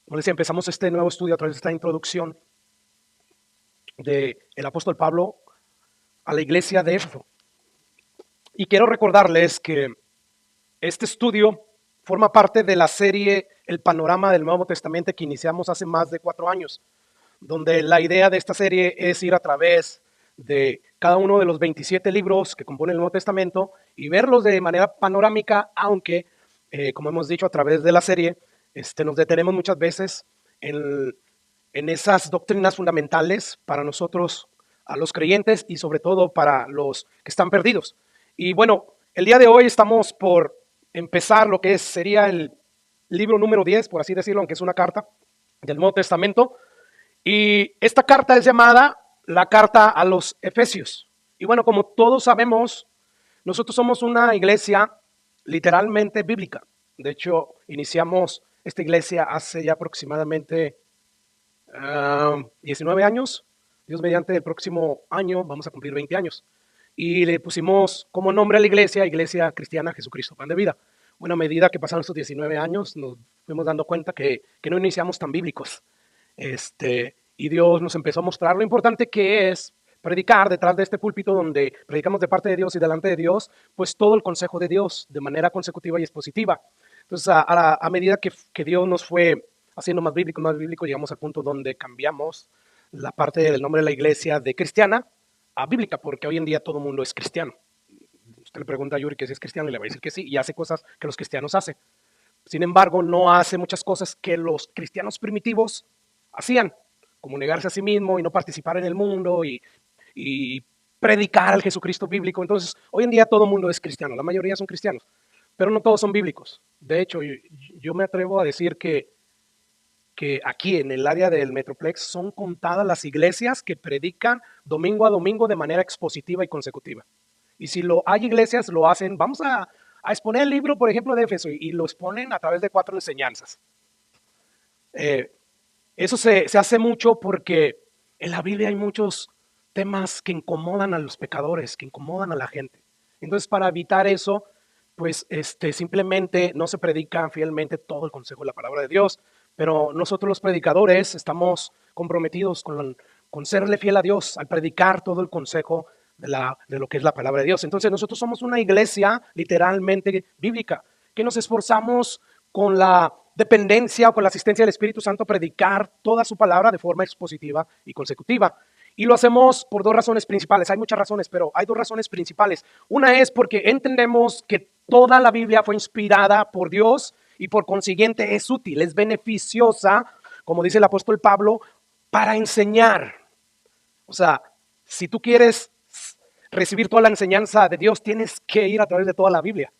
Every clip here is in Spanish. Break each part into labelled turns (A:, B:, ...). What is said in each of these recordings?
A: Como les decía, empezamos este nuevo estudio a través de esta introducción del apóstol Pablo a la iglesia de Éfeso. Y quiero recordarles que este estudio forma parte de la serie El Panorama del Nuevo Testamento que iniciamos hace más de 4 años, donde la idea de esta serie es ir a través de cada uno de los 27 libros que componen el Nuevo Testamento y verlos de manera panorámica, aunque, como hemos dicho a través de la serie, nos detenemos muchas veces en, en esas doctrinas fundamentales para nosotros, a los creyentes y sobre todo para los que están perdidos. Y bueno, el día de hoy estamos por empezar lo que sería el libro número 10, por así decirlo, aunque es una carta del Nuevo Testamento. Y esta carta es llamada la carta a los Efesios. Y bueno, como todos sabemos, nosotros somos una iglesia literalmente bíblica. De hecho, iniciamos esta iglesia hace ya aproximadamente 19 años. Dios mediante el próximo año vamos a cumplir 20 años. Y le pusimos como nombre a la iglesia, Iglesia Cristiana Jesucristo, Pan de Vida. Bueno, a medida que pasaron estos 19 años, nos fuimos dando cuenta que no iniciamos tan bíblicos. Y Dios nos empezó a mostrar lo importante que es predicar detrás de este púlpito donde predicamos de parte de Dios y delante de Dios, pues todo el consejo de Dios de manera consecutiva y expositiva. Entonces, a medida que Dios nos fue haciendo más bíblico, llegamos al punto donde cambiamos la parte del nombre de la iglesia de cristiana a bíblica, porque hoy en día todo el mundo es cristiano. Usted le pregunta a Yuri que si es cristiano y le va a decir que sí, y hace cosas que los cristianos hacen. Sin embargo, no hace muchas cosas que los cristianos primitivos hacían, como negarse a sí mismo y no participar en el mundo y predicar al Jesucristo bíblico. Entonces, hoy en día todo el mundo es cristiano, la mayoría son cristianos, pero no todos son bíblicos. De hecho, yo me atrevo a decir que aquí en el área del Metroplex son contadas las iglesias que predican domingo a domingo de manera expositiva y consecutiva. Y si hay iglesias, lo hacen, vamos a exponer el libro, por ejemplo, de Éfeso, y lo exponen a través de 4 enseñanzas. Eh, Eso se hace mucho porque en la Biblia hay muchos temas que incomodan a los pecadores, que incomodan a la gente. Entonces, para evitar eso, pues simplemente no se predica fielmente todo el consejo de la palabra de Dios, pero nosotros los predicadores estamos comprometidos con serle fiel a Dios al predicar todo el consejo de lo que es la palabra de Dios. Entonces, nosotros somos una iglesia literalmente bíblica, que nos esforzamos con la dependencia o con la asistencia del Espíritu Santo a predicar toda su palabra de forma expositiva y consecutiva. Y lo hacemos por 2 razones principales. Hay muchas razones, pero hay 2 razones principales. Una es porque entendemos que toda la Biblia fue inspirada por Dios y por consiguiente es útil, es beneficiosa, como dice el apóstol Pablo, para enseñar. O sea, si tú quieres recibir toda la enseñanza de Dios, tienes que ir a través de toda la Biblia.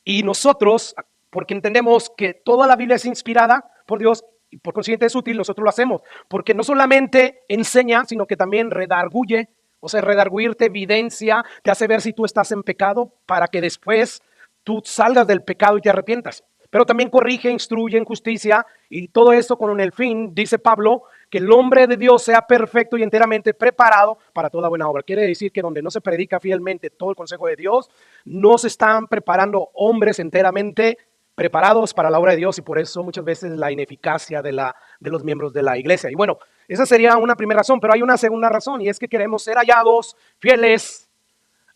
A: Y nosotros, porque entendemos que toda la Biblia es inspirada por Dios y por consiguiente es útil, nosotros lo hacemos. Porque no solamente enseña, sino que también redarguye, o sea, redarguirte evidencia, te hace ver si tú estás en pecado para que después tú salgas del pecado y te arrepientas. Pero también corrige, instruye en justicia y todo esto con el fin, dice Pablo, que el hombre de Dios sea perfecto y enteramente preparado para toda buena obra. Quiere decir que donde no se predica fielmente todo el consejo de Dios, no se están preparando hombres enteramente preparados para la obra de Dios y por eso muchas veces la ineficacia de los miembros de la iglesia. Y bueno, esa sería una primera razón, pero hay una segunda razón y es que queremos ser hallados fieles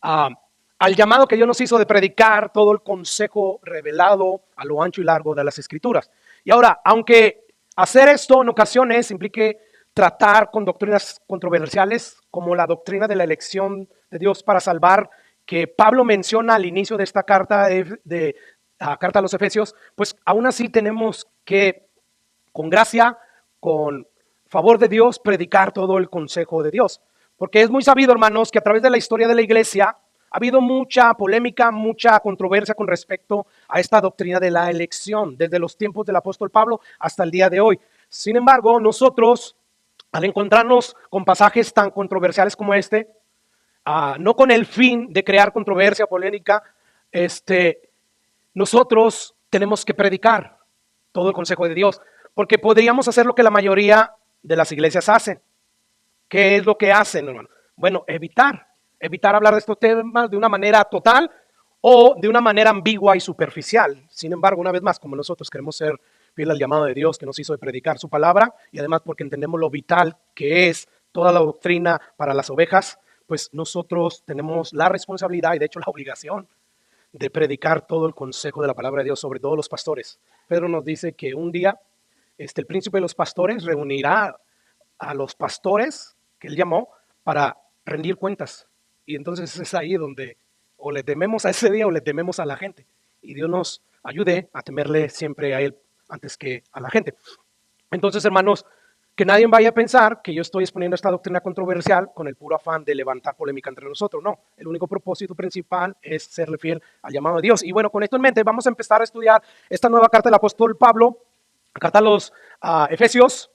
A: al llamado que Dios nos hizo de predicar todo el consejo revelado a lo ancho y largo de las Escrituras. Y ahora, aunque hacer esto en ocasiones implique tratar con doctrinas controversiales como la doctrina de la elección de Dios para salvar, que Pablo menciona al inicio de esta carta de carta a los Efesios, pues aún así tenemos que, con gracia, con favor de Dios, predicar todo el consejo de Dios. Porque es muy sabido, hermanos, que a través de la historia de la iglesia ha habido mucha polémica, mucha controversia con respecto a esta doctrina de la elección, desde los tiempos del apóstol Pablo hasta el día de hoy. Sin embargo, nosotros, al encontrarnos con pasajes tan controversiales como este, no con el fin de crear controversia, polémica, nosotros tenemos que predicar todo el consejo de Dios, porque podríamos hacer lo que la mayoría de las iglesias hacen. ¿Qué es lo que hacen, hermano? Bueno, evitar hablar de estos temas de una manera total o de una manera ambigua y superficial. Sin embargo, una vez más, como nosotros queremos ser fiel al llamado de Dios que nos hizo de predicar su palabra, y además porque entendemos lo vital que es toda la doctrina para las ovejas, pues nosotros tenemos la responsabilidad y de hecho la obligación de predicar todo el consejo de la palabra de Dios, sobre todo los pastores. Pedro nos dice que un día el príncipe de los pastores reunirá a los pastores que él llamó para rendir cuentas. Y entonces es ahí donde o le tememos a ese día o le tememos a la gente. Y Dios nos ayude a temerle siempre a Él antes que a la gente. Entonces, hermanos, que nadie vaya a pensar que yo estoy exponiendo esta doctrina controversial con el puro afán de levantar polémica entre nosotros. No, el único propósito principal es serle fiel al llamado de Dios. Y bueno, con esto en mente vamos a empezar a estudiar esta nueva carta del apóstol Pablo, la carta a los Efesios.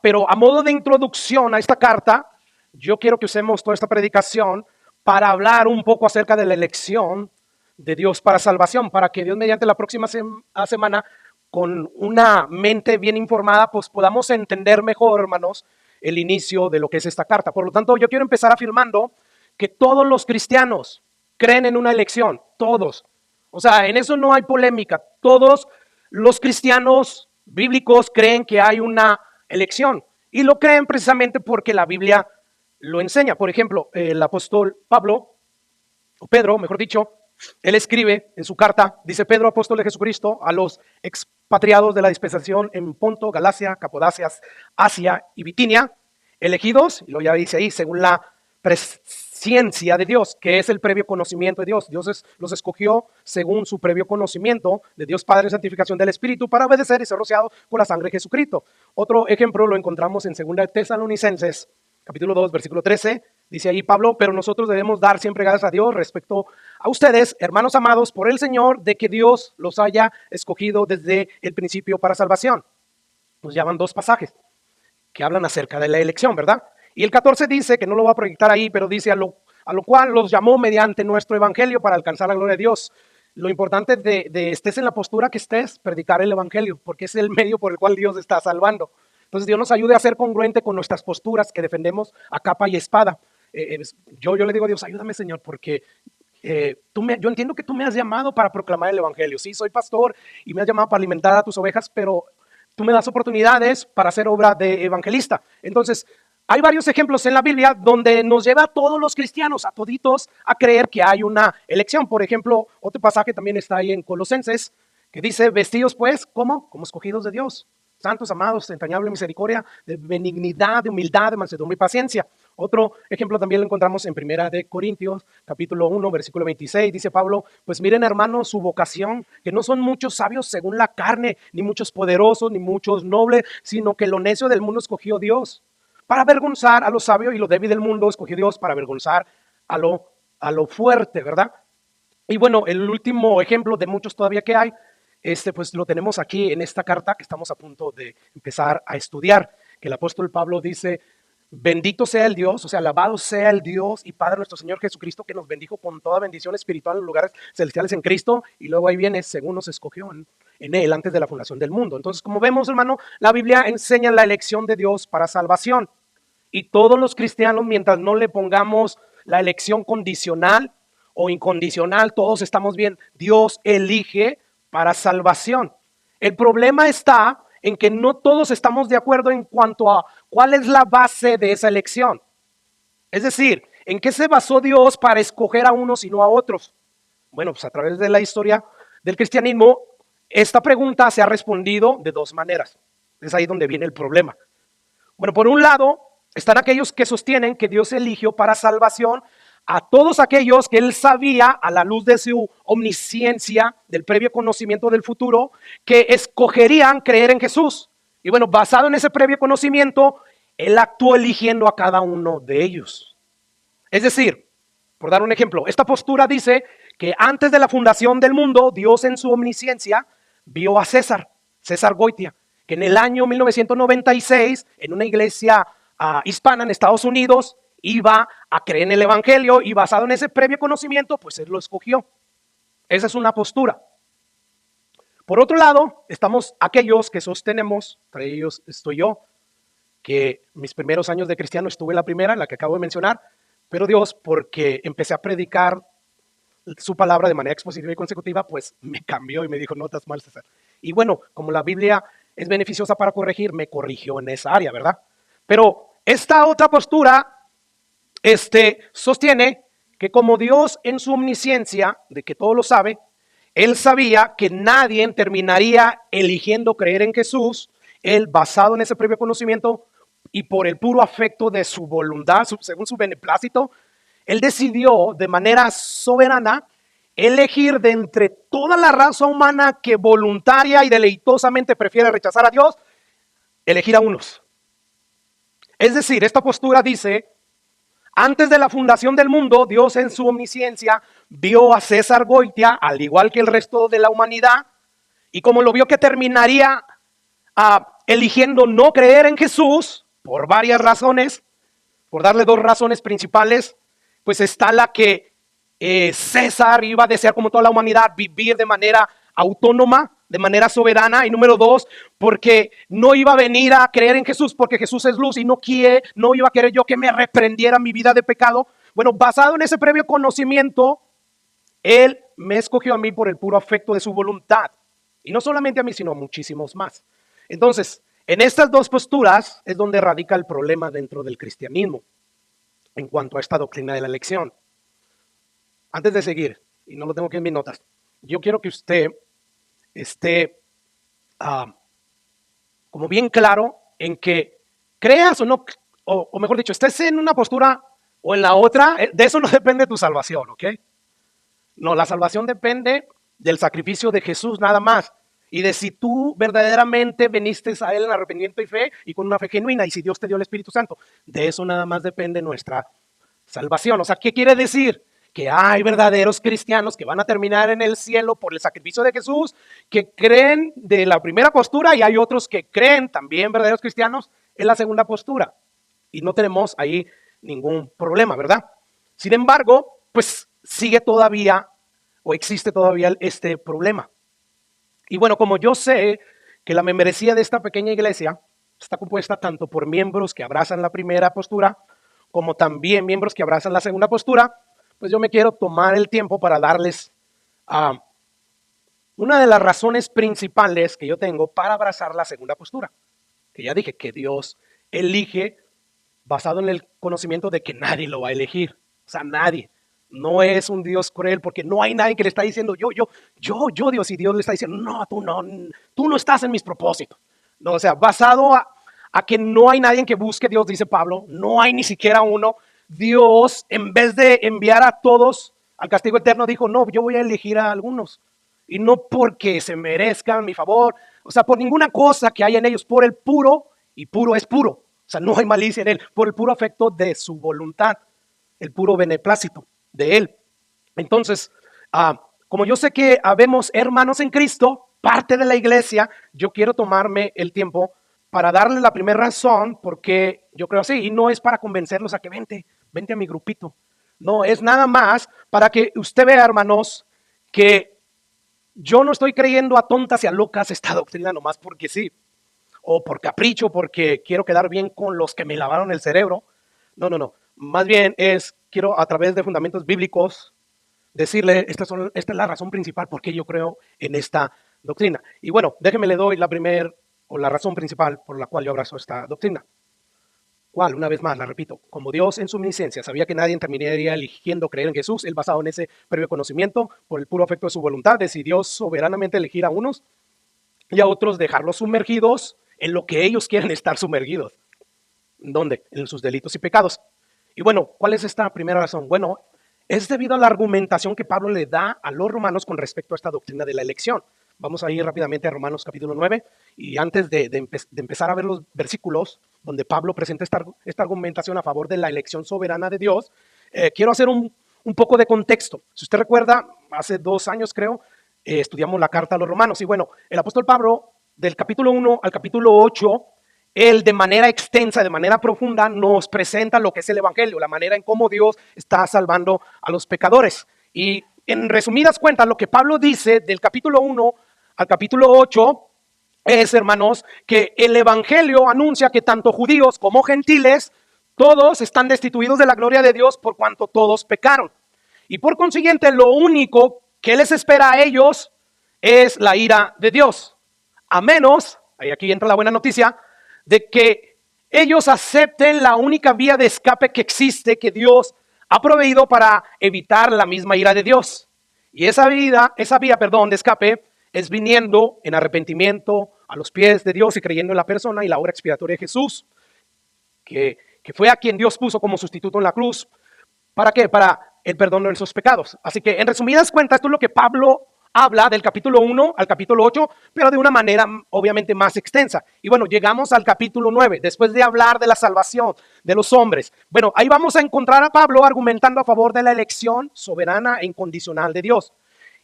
A: Pero a modo de introducción a esta carta, yo quiero que usemos toda esta predicación para hablar un poco acerca de la elección de Dios para salvación, para que Dios mediante la próxima semana, con una mente bien informada, pues podamos entender mejor, hermanos, el inicio de lo que es esta carta. Por lo tanto, yo quiero empezar afirmando que todos los cristianos creen en una elección, todos. O sea, en eso no hay polémica. Todos los cristianos bíblicos creen que hay una elección y lo creen precisamente porque la Biblia lo enseña. Por ejemplo, el apóstol Pablo, o Pedro, mejor dicho, él escribe en su carta, dice: Pedro, apóstol de Jesucristo, a los expatriados de la dispensación en Ponto, Galacia, Capodacia, Asia y Bitinia, elegidos, y lo ya dice ahí, según la presciencia de Dios, que es el previo conocimiento de Dios. Dios los escogió según su previo conocimiento de Dios Padre y santificación del Espíritu para obedecer y ser rociado con la sangre de Jesucristo. Otro ejemplo lo encontramos en 2 Tesalonicenses, capítulo 2, versículo 13. Dice ahí Pablo: pero nosotros debemos dar siempre gracias a Dios respecto a ustedes, hermanos amados, por el Señor, de que Dios los haya escogido desde el principio para salvación. Nos llaman dos pasajes que hablan acerca de la elección, ¿verdad? Y el 14 dice, que no lo voy a proyectar ahí, pero dice: a lo cual los llamó mediante nuestro evangelio para alcanzar la gloria de Dios. Lo importante de estés en la postura que estés, predicar el evangelio, porque es el medio por el cual Dios está salvando. Entonces Dios nos ayude a ser congruente con nuestras posturas que defendemos a capa y espada. Yo le digo a Dios: ayúdame, Señor, porque yo entiendo que tú me has llamado para proclamar el evangelio. Sí, soy pastor y me has llamado para alimentar a tus ovejas, pero tú me das oportunidades para hacer obra de evangelista. Entonces, hay varios ejemplos en la Biblia donde nos lleva a todos los cristianos, a toditos, a creer que hay una elección. Por ejemplo, otro pasaje también está ahí en Colosenses, que dice: vestidos pues, ¿cómo? Como escogidos de Dios, santos, amados, de entrañable misericordia, de benignidad, de humildad, de mansedumbre y paciencia. Otro ejemplo también lo encontramos en 1 Corintios, capítulo 1, versículo 26. Dice Pablo: pues miren, hermanos, su vocación, que no son muchos sabios según la carne, ni muchos poderosos, ni muchos nobles, sino que lo necio del mundo escogió Dios para avergonzar a lo sabio, y lo débil del mundo escogió Dios para avergonzar a lo fuerte, ¿verdad? Y bueno, el último ejemplo de muchos todavía que hay, pues lo tenemos aquí en esta carta que estamos a punto de empezar a estudiar, que el apóstol Pablo dice: bendito sea el Dios, o sea, alabado sea el Dios y Padre nuestro Señor Jesucristo, que nos bendijo con toda bendición espiritual en los lugares celestiales en Cristo. Y luego ahí viene: según nos escogió en Él antes de la fundación del mundo. Entonces, como vemos, hermano, la Biblia enseña la elección de Dios para salvación. Y todos los cristianos, mientras no le pongamos la elección condicional o incondicional, todos estamos bien. Dios elige para salvación. El problema está en que no todos estamos de acuerdo en cuanto a cuál es la base de esa elección. Es decir, ¿en qué se basó Dios para escoger a unos y no a otros? Bueno, pues a través de la historia del cristianismo, esta pregunta se ha respondido de dos maneras. Es ahí donde viene el problema. Bueno, por un lado están aquellos que sostienen que Dios eligió para salvación a todos aquellos que Él sabía, a la luz de su omnisciencia, del previo conocimiento del futuro, que escogerían creer en Jesús. Y bueno, basado en ese previo conocimiento, Él actuó eligiendo a cada uno de ellos. Es decir, por dar un ejemplo, esta postura dice que antes de la fundación del mundo, Dios en su omnisciencia vio a César Goitia, que en el año 1996, en una iglesia hispana en Estados Unidos, iba a creer en el evangelio, y basado en ese previo conocimiento, pues Él lo escogió. Esa es una postura. Por otro lado, estamos aquellos que sostenemos, entre ellos estoy yo, que mis primeros años de cristiano estuve en la primera, en la que acabo de mencionar, pero Dios, porque empecé a predicar su palabra de manera expositiva y consecutiva, pues me cambió y me dijo: no estás mal, César. Y bueno, como la Biblia es beneficiosa para corregir, me corrigió en esa área, ¿verdad? Pero esta otra postura sostiene que como Dios en su omnisciencia, de que todo lo sabe, Él sabía que nadie terminaría eligiendo creer en Jesús. Él, basado en ese previo conocimiento y por el puro afecto de su voluntad, según su beneplácito, Él decidió de manera soberana elegir de entre toda la raza humana que voluntaria y deleitosamente prefiere rechazar a Dios, elegir a unos. Es decir, esta postura dice: antes de la fundación del mundo, Dios en su omnisciencia vio a César Goitia, al igual que el resto de la humanidad, y como lo vio que terminaría eligiendo no creer en Jesús, por varias razones, por darle dos razones principales, pues está la que César iba a desear, como toda la humanidad, vivir de manera autónoma, de manera soberana. Y número dos, porque no iba a venir a creer en Jesús porque Jesús es luz y no iba a querer yo que me reprendiera mi vida de pecado. Bueno, basado en ese previo conocimiento, Él me escogió a mí por el puro afecto de su voluntad. Y no solamente a mí, sino a muchísimos más. Entonces, en estas dos posturas es donde radica el problema dentro del cristianismo en cuanto a esta doctrina de la elección. Antes de seguir, y no lo tengo aquí en mis notas, yo quiero que usted esté como bien claro en que creas o no, o mejor dicho, estés en una postura o en la otra, de eso no depende tu salvación, ¿ok? No, la salvación depende del sacrificio de Jesús nada más. Y de si tú verdaderamente viniste a Él en arrepentimiento y fe, y con una fe genuina, y si Dios te dio el Espíritu Santo. De eso nada más depende nuestra salvación. O sea, ¿qué quiere decir? Que hay verdaderos cristianos que van a terminar en el cielo por el sacrificio de Jesús, que creen de la primera postura, y hay otros que creen, también verdaderos cristianos, en la segunda postura. Y no tenemos ahí ningún problema, ¿verdad? Sin embargo, pues sigue todavía, o existe todavía este problema. Y bueno, como yo sé que la membresía de esta pequeña iglesia está compuesta tanto por miembros que abrazan la primera postura, como también miembros que abrazan la segunda postura, pues yo me quiero tomar el tiempo para darles una de las razones principales que yo tengo para abrazar la segunda postura. Que ya dije que Dios elige basado en el conocimiento de que nadie lo va a elegir. O sea, nadie. No es un Dios cruel porque no hay nadie que le está diciendo yo, Dios, y Dios le está diciendo, no, tú no estás en mis propósitos. No, o sea, basado a que no hay nadie que busque Dios, dice Pablo, no hay ni siquiera uno. Dios, en vez de enviar a todos al castigo eterno, dijo, no, yo voy a elegir a algunos. Y no porque se merezcan mi favor, o sea, por ninguna cosa que haya en ellos, por el puro, y puro es puro. O sea, no hay malicia en Él, por el puro afecto de su voluntad, el puro beneplácito de Él. Entonces, como yo sé que habemos hermanos en Cristo, parte de la iglesia, yo quiero tomarme el tiempo para darle la primera razón porque yo creo así, y no es para convencerlos a que vente a mi grupito. No, es nada más para que usted vea, hermanos, que yo no estoy creyendo a tontas y a locas esta doctrina nomás porque sí, o por capricho, porque quiero quedar bien con los que me lavaron el cerebro. No. Más bien quiero a través de fundamentos bíblicos decirle, esta es la razón principal por qué yo creo en esta doctrina. Y bueno, déjeme le doy la razón principal por la cual yo abrazo esta doctrina. ¿Cuál? Una vez más, la repito. Como Dios en su omnisciencia sabía que nadie terminaría eligiendo creer en Jesús, Él, basado en ese previo conocimiento, por el puro afecto de su voluntad, decidió soberanamente elegir a unos y a otros dejarlos sumergidos en lo que ellos quieren estar sumergidos. ¿Dónde? En sus delitos y pecados. Y bueno, ¿cuál es esta primera razón? Bueno, es debido a la argumentación que Pablo le da a los romanos con respecto a esta doctrina de la elección. Vamos a ir rápidamente a Romanos capítulo 9 y antes de empezar a ver los versículos donde Pablo presenta esta argumentación a favor de la elección soberana de Dios, quiero hacer un poco de contexto. Si usted recuerda, hace 2 años creo, estudiamos la carta a los romanos y bueno, el apóstol Pablo del capítulo 1 al capítulo 8, él de manera extensa, de manera profunda nos presenta lo que es el evangelio, la manera en cómo Dios está salvando a los pecadores. Y en resumidas cuentas, lo que Pablo dice del capítulo 1 al capítulo 8 es, hermanos, que el evangelio anuncia que tanto judíos como gentiles, todos están destituidos de la gloria de Dios por cuanto todos pecaron. Y por consiguiente, lo único que les espera a ellos es la ira de Dios. a menos, y aquí entra la buena noticia, de que ellos acepten la única vía de escape que existe, que Dios ha proveído para evitar la misma ira de Dios. Y esa vía, de escape es viniendo en arrepentimiento a los pies de Dios y creyendo en la persona y la obra expiatoria de Jesús, que fue a quien Dios puso como sustituto en la cruz. ¿Para qué? Para el perdón de nuestros pecados. Así que en resumidas cuentas, esto es lo que Pablo habla del capítulo 1 al capítulo 8, pero de una manera obviamente más extensa. Y bueno, llegamos al capítulo 9, después de hablar de la salvación de los hombres. Bueno, ahí vamos a encontrar a Pablo argumentando a favor de la elección soberana e incondicional de Dios.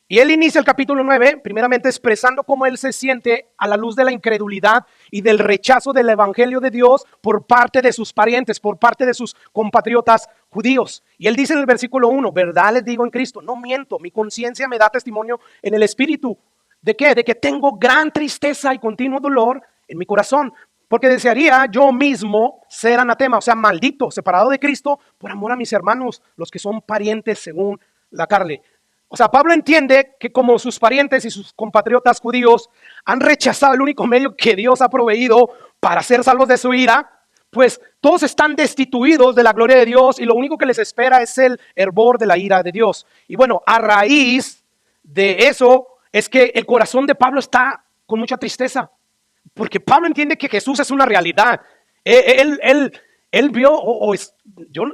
A: Y él inicia el capítulo 9, primeramente expresando cómo él se siente a la luz de la incredulidad y del rechazo del evangelio de Dios por parte de sus parientes, por parte de sus compatriotas judíos. Y él dice en el versículo 1, verdad les digo en Cristo, no miento, mi conciencia me da testimonio en el Espíritu. ¿De qué? De que tengo gran tristeza y continuo dolor en mi corazón, porque desearía yo mismo ser anatema, o sea, maldito, separado de Cristo por amor a mis hermanos, los que son parientes según la carne. O sea, Pablo entiende que como sus parientes y sus compatriotas judíos han rechazado el único medio que Dios ha proveído para ser salvos de su ira, pues todos están destituidos de la gloria de Dios y lo único que les espera es el hervor de la ira de Dios. Y bueno, a raíz de eso es que el corazón de Pablo está con mucha tristeza, porque Pablo entiende que Jesús es una realidad. Él vio,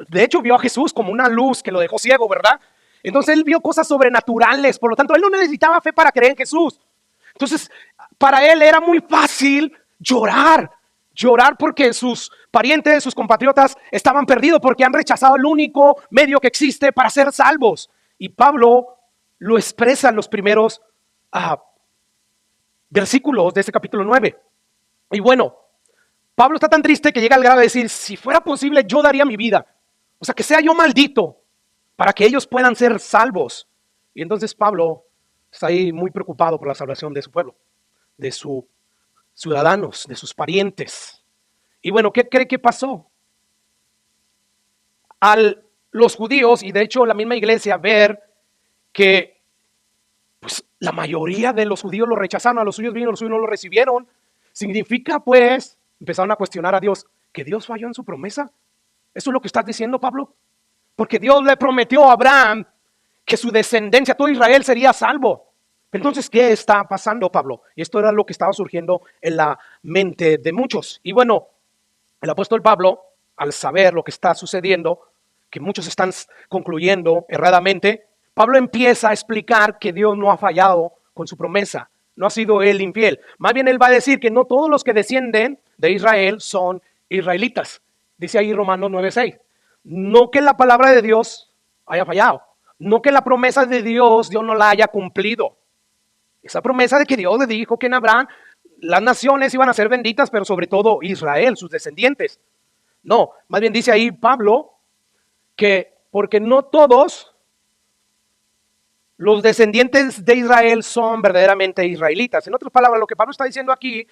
A: de hecho vio a Jesús como una luz que lo dejó ciego, ¿verdad? Entonces él vio cosas sobrenaturales, por lo tanto él no necesitaba fe para creer en Jesús. Entonces para él era muy fácil llorar porque sus parientes, sus compatriotas estaban perdidos porque han rechazado el único medio que existe para ser salvos. Y Pablo lo expresa en los primeros versículos de este capítulo 9. Y bueno, Pablo está tan triste que llega al grado de decir, si fuera posible yo daría mi vida, o sea, que sea yo maldito, para que ellos puedan ser salvos. Y entonces Pablo está ahí muy preocupado por la salvación de su pueblo, de sus ciudadanos, de sus parientes. Y bueno, ¿qué cree que pasó? Los judíos, y de hecho la misma iglesia, ver que pues, la mayoría de los judíos lo rechazaron, a los suyos vino, los suyos no lo recibieron, significa pues, empezaron a cuestionar a Dios, que Dios falló en su promesa. ¿Eso es lo que estás diciendo, Pablo? Porque Dios le prometió a Abraham que su descendencia, todo Israel, sería salvo. Entonces, ¿qué está pasando, Pablo? Y esto era lo que estaba surgiendo en la mente de muchos. Y bueno, el apóstol Pablo, al saber lo que está sucediendo, que muchos están concluyendo erradamente, Pablo empieza a explicar que Dios no ha fallado con su promesa. No ha sido él infiel. Más bien él va a decir que no todos los que descienden de Israel son israelitas. Dice ahí Romanos 9:6. No que la palabra de Dios haya fallado, no que la promesa de Dios no la haya cumplido. Esa promesa de que Dios le dijo que en Abraham las naciones iban a ser benditas, pero sobre todo Israel, sus descendientes. No, más bien dice ahí Pablo que porque no todos los descendientes de Israel son verdaderamente israelitas. En otras palabras, lo que Pablo está diciendo aquí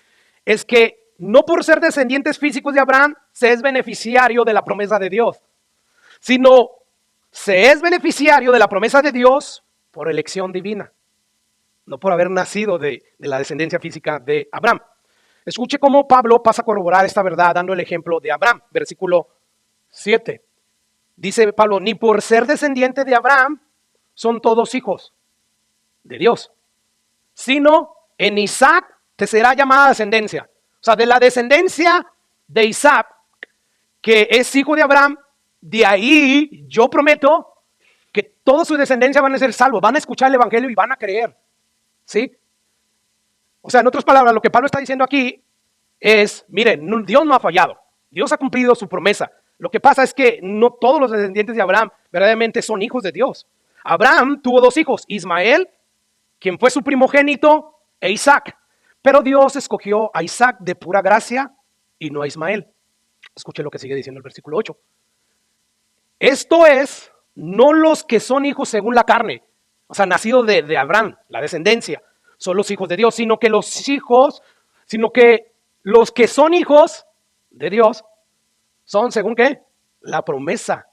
A: es que no por ser descendientes físicos de Abraham se es beneficiario de la promesa de Dios, sino se es beneficiario de la promesa de Dios por elección divina, no por haber nacido de la descendencia física de Abraham. Escuche cómo Pablo pasa a corroborar esta verdad dando el ejemplo de Abraham, versículo 7. Dice Pablo, ni por ser descendiente de Abraham son todos hijos de Dios, sino en Isaac te será llamada descendencia. O sea, de la descendencia de Isaac, que es hijo de Abraham, de ahí yo prometo que toda su descendencia van a ser salvos, van a escuchar el evangelio y van a creer. ¿Sí? O sea, en otras palabras, lo que Pablo está diciendo aquí es, miren, Dios no ha fallado, Dios ha cumplido su promesa. Lo que pasa es que no todos los descendientes de Abraham verdaderamente son hijos de Dios. Abraham tuvo dos hijos, Ismael, quien fue su primogénito, e Isaac. Pero Dios escogió a Isaac de pura gracia y no a Ismael. Escuche lo que sigue diciendo el versículo 8. Esto es, no los que son hijos según la carne, o sea, nacidos de Abraham, la descendencia, son los hijos de Dios, sino que los que son hijos de Dios son, ¿según qué? La promesa.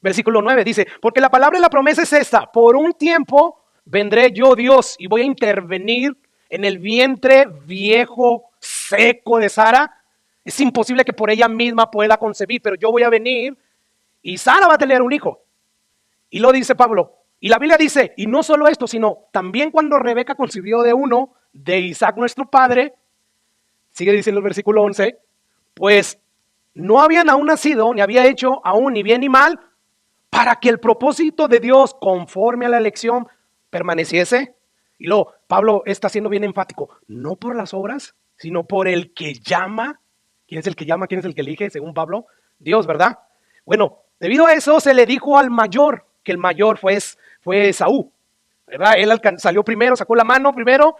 A: Versículo 9 dice, porque la palabra de la promesa es esta, por un tiempo vendré yo Dios y voy a intervenir en el vientre viejo, seco de Sara, es imposible que por ella misma pueda concebir, pero yo voy a venir y Sara va a tener un hijo. Y lo dice Pablo. Y la Biblia dice, y no solo esto, sino también cuando Rebeca concibió de uno, de Isaac nuestro padre, sigue diciendo el versículo 11, pues no habían aún nacido, ni había hecho aún ni bien ni mal, para que el propósito de Dios conforme a la elección permaneciese. Y luego Pablo está siendo bien enfático, no por las obras, sino por el que llama. ¿Quién es el que llama? ¿Quién es el que elige? Según Pablo, Dios, ¿verdad? Bueno, debido a eso se le dijo al mayor, que el mayor fue Esaú, ¿verdad? Él salió primero, sacó la mano primero.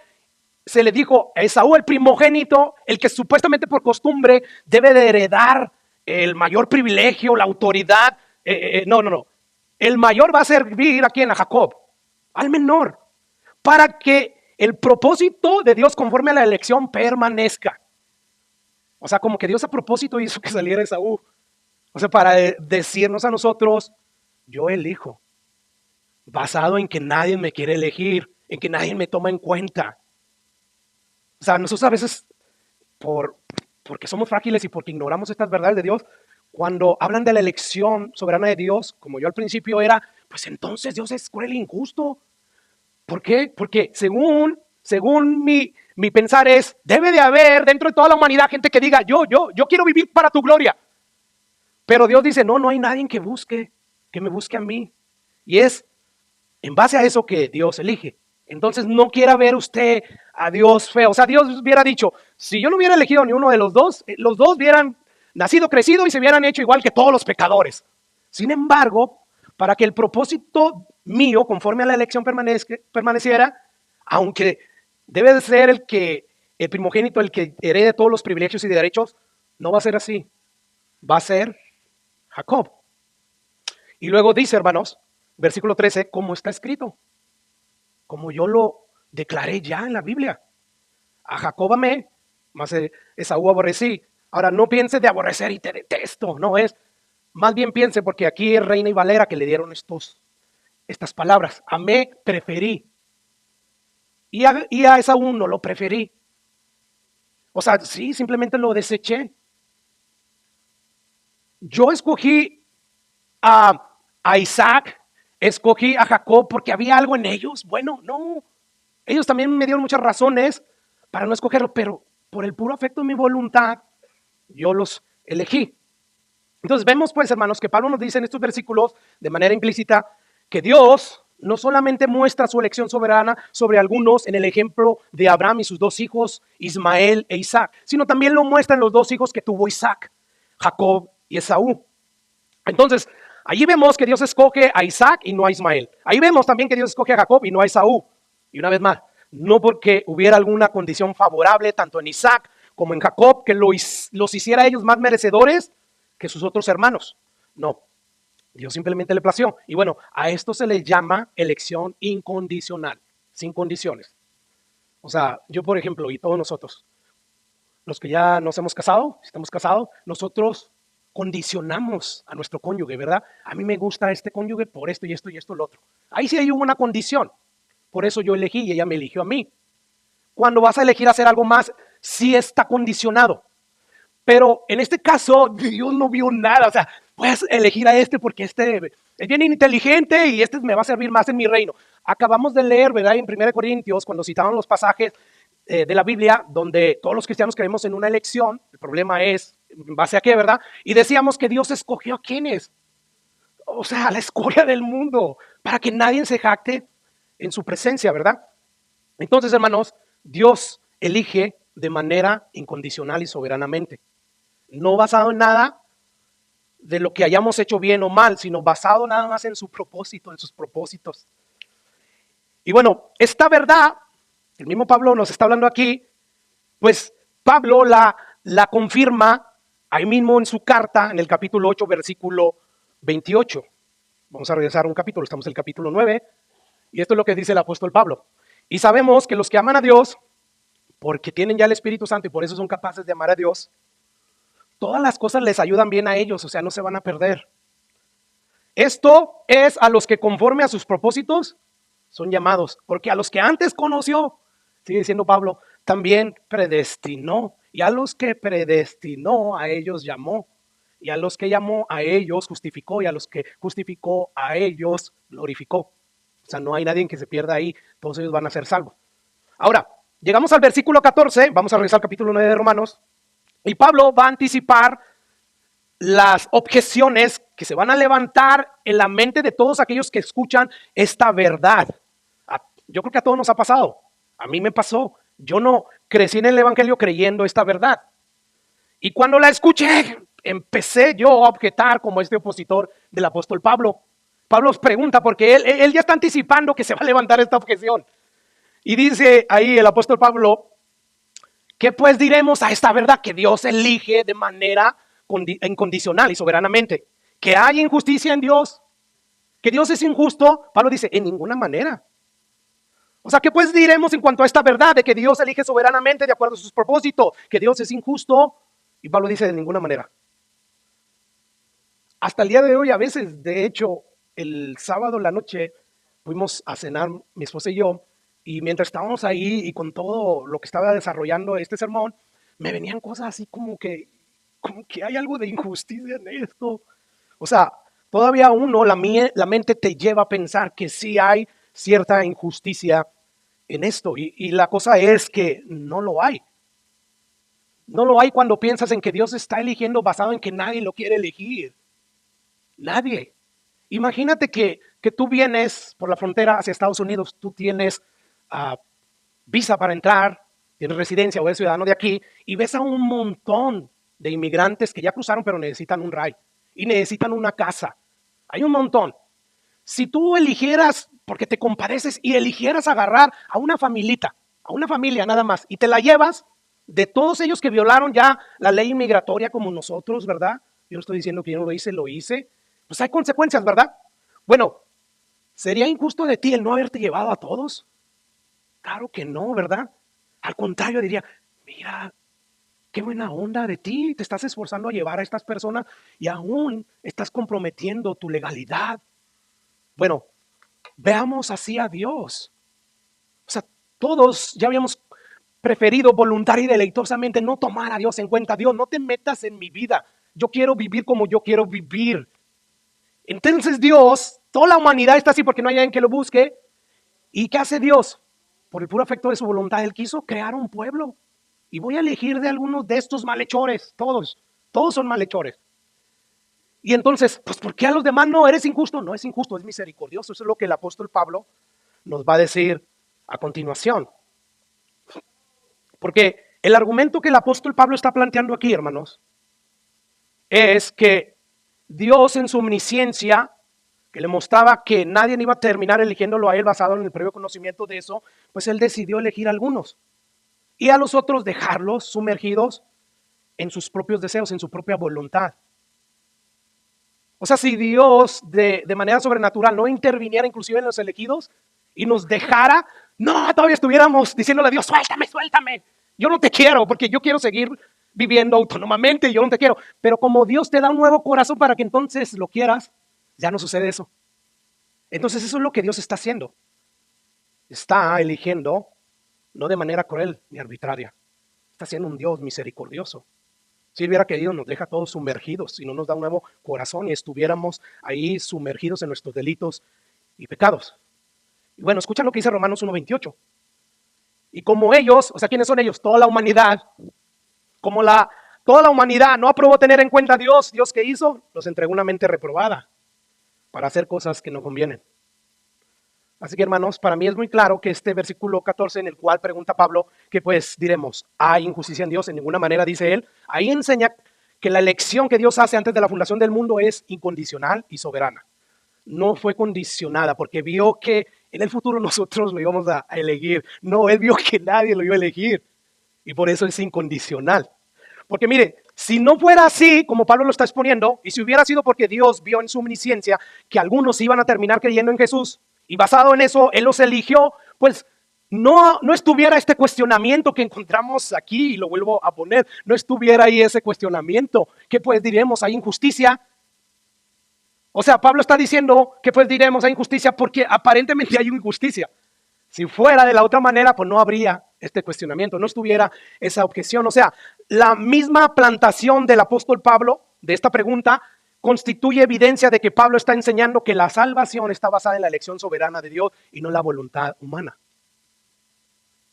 A: Se le dijo a Esaú, el primogénito, el que supuestamente por costumbre debe de heredar el mayor privilegio, la autoridad. No. El mayor va a servir a quién, a Jacob, al menor, para que el propósito de Dios conforme a la elección permanezca. O sea, como que Dios a propósito hizo que saliera Esaú. O sea, para decirnos a nosotros, yo elijo, basado en que nadie me quiere elegir, en que nadie me toma en cuenta. O sea, nosotros a veces, porque somos frágiles y porque ignoramos estas verdades de Dios, cuando hablan de la elección soberana de Dios, como yo al principio era, pues entonces Dios es cruel e injusto. ¿Por qué? Porque según mi pensar es, debe de haber dentro de toda la humanidad gente que diga, yo quiero vivir para tu gloria. Pero Dios dice, no hay nadie que me busque a mí. Y es en base a eso que Dios elige. Entonces no quiera ver usted a Dios feo. O sea, Dios hubiera dicho, si yo no hubiera elegido ni uno de los dos hubieran nacido, crecido y se hubieran hecho igual que todos los pecadores. Sin embargo, para que el propósito mío, conforme a la elección permaneciera, aunque debe de ser el primogénito, el que herede todos los privilegios y derechos, no va a ser así. Va a ser Jacob. Y luego dice, hermanos, versículo 13, como está escrito, como yo lo declaré ya en la Biblia. A Jacob amé, más Esaú aborrecí. Ahora no piense de aborrecer y te detesto, no es. Más bien piense, porque aquí es Reina y Valera que le dieron estas palabras. Amé, preferí. Y a Esaú no lo preferí. O sea, sí, simplemente lo deseché. Yo escogí a Isaac, escogí a Jacob porque había algo en ellos. Bueno, no. Ellos también me dieron muchas razones para no escogerlo, pero por el puro afecto de mi voluntad, yo los elegí. Entonces vemos pues, hermanos, que Pablo nos dice en estos versículos de manera implícita que Dios no solamente muestra su elección soberana sobre algunos en el ejemplo de Abraham y sus dos hijos, Ismael e Isaac, sino también lo muestra en los dos hijos que tuvo Isaac, Jacob y Esaú. Entonces, allí vemos que Dios escoge a Isaac y no a Ismael. Ahí vemos también que Dios escoge a Jacob y no a Esaú. Y una vez más, no porque hubiera alguna condición favorable tanto en Isaac como en Jacob que los hiciera ellos más merecedores que sus otros hermanos. No, Dios simplemente le plació. Y bueno, a esto se le llama elección incondicional, sin condiciones. O sea, yo por ejemplo y todos nosotros, los que ya nos hemos casado, si estamos casados, nosotros condicionamos a nuestro cónyuge, ¿verdad? A mí me gusta este cónyuge por esto y esto y esto y lo otro. Ahí sí hay una condición. Por eso yo elegí y ella me eligió a mí. Cuando vas a elegir hacer algo más, sí está condicionado. Pero en este caso, Dios no vio nada. O sea, puedes elegir a este porque este es bien inteligente y este me va a servir más en mi reino. Acabamos de leer, ¿verdad? En 1 Corintios, cuando citaban los pasajes de la Biblia, donde todos los cristianos creemos en una elección. El problema es, ¿en base a qué, verdad? Y decíamos que Dios escogió a quienes. O sea, a la escoria del mundo, para que nadie se jacte en su presencia, ¿verdad? Entonces, hermanos, Dios elige de manera incondicional y soberanamente. No basado en nada de lo que hayamos hecho bien o mal, sino basado nada más en su propósito, en sus propósitos. Y bueno, esta verdad, el mismo Pablo nos está hablando aquí, pues Pablo la confirma ahí mismo en su carta, en el capítulo 8, versículo 28. Vamos a regresar un capítulo, estamos en el capítulo 9, y esto es lo que dice el apóstol Pablo. Y sabemos que los que aman a Dios, porque tienen ya el Espíritu Santo y por eso son capaces de amar a Dios, todas las cosas les ayudan bien a ellos, o sea, no se van a perder. Esto es a los que conforme a sus propósitos son llamados, porque a los que antes conoció, sigue diciendo Pablo, también predestinó. Y a los que predestinó, a ellos llamó. Y a los que llamó, a ellos justificó. Y a los que justificó, a ellos glorificó. O sea, no hay nadie que se pierda ahí. Todos ellos van a ser salvos. Ahora, llegamos al versículo 14. Vamos a regresar al capítulo 9 de Romanos. Y Pablo va a anticipar las objeciones que se van a levantar en la mente de todos aquellos que escuchan esta verdad. Yo creo que a todos nos ha pasado. A mí me pasó. Yo no crecí en el evangelio creyendo esta verdad. Y cuando la escuché, empecé yo a objetar como este opositor del apóstol Pablo. Pablo pregunta porque él ya está anticipando que se va a levantar esta objeción. Y dice ahí el apóstol Pablo, ¿qué pues diremos a esta verdad? Que Dios elige de manera incondicional y soberanamente. Que hay injusticia en Dios. Que Dios es injusto. Pablo dice, en ninguna manera. O sea, ¿qué pues diremos en cuanto a esta verdad de que Dios elige soberanamente de acuerdo a sus propósitos? Que Dios es injusto. Y Pablo dice, de ninguna manera. Hasta el día de hoy, a veces, de hecho, el sábado en la noche fuimos a cenar, mi esposa y yo, y mientras estábamos ahí y con todo lo que estaba desarrollando este sermón, me venían cosas así como que hay algo de injusticia en esto. O sea, todavía uno, la mente te lleva a pensar que sí hay cierta injusticia en esto. Y la cosa es que no lo hay. No lo hay cuando piensas en que Dios está eligiendo basado en que nadie lo quiere elegir. Nadie. Imagínate que tú vienes por la frontera hacia Estados Unidos, tú tienes visa para entrar, tienes residencia o eres ciudadano de aquí, y ves a un montón de inmigrantes que ya cruzaron pero necesitan un ride y necesitan una casa. Hay un montón. Si tú eligieras, porque te compadeces y eligieras agarrar a una familia nada más, y te la llevas de todos ellos que violaron ya la ley inmigratoria como nosotros, ¿verdad? Yo no estoy diciendo que yo no lo hice. Pues hay consecuencias, ¿verdad? Bueno, ¿sería injusto de ti el no haberte llevado a todos? Claro que no, ¿verdad? Al contrario, diría, mira, qué buena onda de ti, te estás esforzando a llevar a estas personas y aún estás comprometiendo tu legalidad. Bueno, veamos así a Dios. O sea, todos ya habíamos preferido voluntaria y deleitosamente no tomar a Dios en cuenta. Dios, no te metas en mi vida. Yo quiero vivir como yo quiero vivir. Entonces Dios, toda la humanidad está así porque no hay alguien que lo busque. ¿Y qué hace Dios? Por el puro afecto de su voluntad, Él quiso crear un pueblo. Y voy a elegir de algunos de estos malhechores, todos son malhechores. Y entonces, pues ¿por qué a los demás no? ¿Eres injusto? No es injusto, es misericordioso. Eso es lo que el apóstol Pablo nos va a decir a continuación. Porque el argumento que el apóstol Pablo está planteando aquí, hermanos, es que Dios en su omnisciencia, que le mostraba que nadie iba a terminar eligiéndolo a él basado en el previo conocimiento de eso, pues él decidió elegir a algunos y a los otros dejarlos sumergidos en sus propios deseos, en su propia voluntad. O sea, si Dios de manera sobrenatural no interviniera inclusive en los elegidos y nos dejara, no, todavía estuviéramos diciéndole a Dios, suéltame, yo no te quiero porque yo quiero seguir viviendo autónomamente, yo no te quiero. Pero como Dios te da un nuevo corazón para que entonces lo quieras, ya no sucede eso. Entonces eso es lo que Dios está haciendo. Está eligiendo, no de manera cruel ni arbitraria. Está siendo un Dios misericordioso. Si hubiera querido, nos deja todos sumergidos y no nos da un nuevo corazón y estuviéramos ahí sumergidos en nuestros delitos y pecados. Y bueno, escucha lo que dice Romanos 1:28. Y como ellos, o sea, ¿quiénes son ellos? Toda la humanidad. Como toda la humanidad no aprobó tener en cuenta a Dios, ¿Dios qué hizo? Los entregó una mente reprobada para hacer cosas que no convienen. Así que, hermanos, para mí es muy claro que este versículo 14 en el cual pregunta Pablo, que pues diremos, ¿hay injusticia en Dios? En ninguna manera, dice él. Ahí enseña que la elección que Dios hace antes de la fundación del mundo es incondicional y soberana. No fue condicionada porque vio que en el futuro nosotros lo íbamos a elegir. No, él vio que nadie lo iba a elegir y por eso es incondicional. Porque mire, si no fuera así, como Pablo lo está exponiendo, y si hubiera sido porque Dios vio en su omnisciencia que algunos iban a terminar creyendo en Jesús, y basado en eso, Él los eligió, pues no estuviera este cuestionamiento que encontramos aquí, y lo vuelvo a poner, no estuviera ahí ese cuestionamiento, que pues diremos, hay injusticia. O sea, Pablo está diciendo que pues diremos, hay injusticia porque aparentemente hay injusticia. Si fuera de la otra manera, pues no habría este cuestionamiento, no estuviera esa objeción. O sea, la misma plantación del apóstol Pablo de esta pregunta constituye evidencia de que Pablo está enseñando que la salvación está basada en la elección soberana de Dios y no la voluntad humana.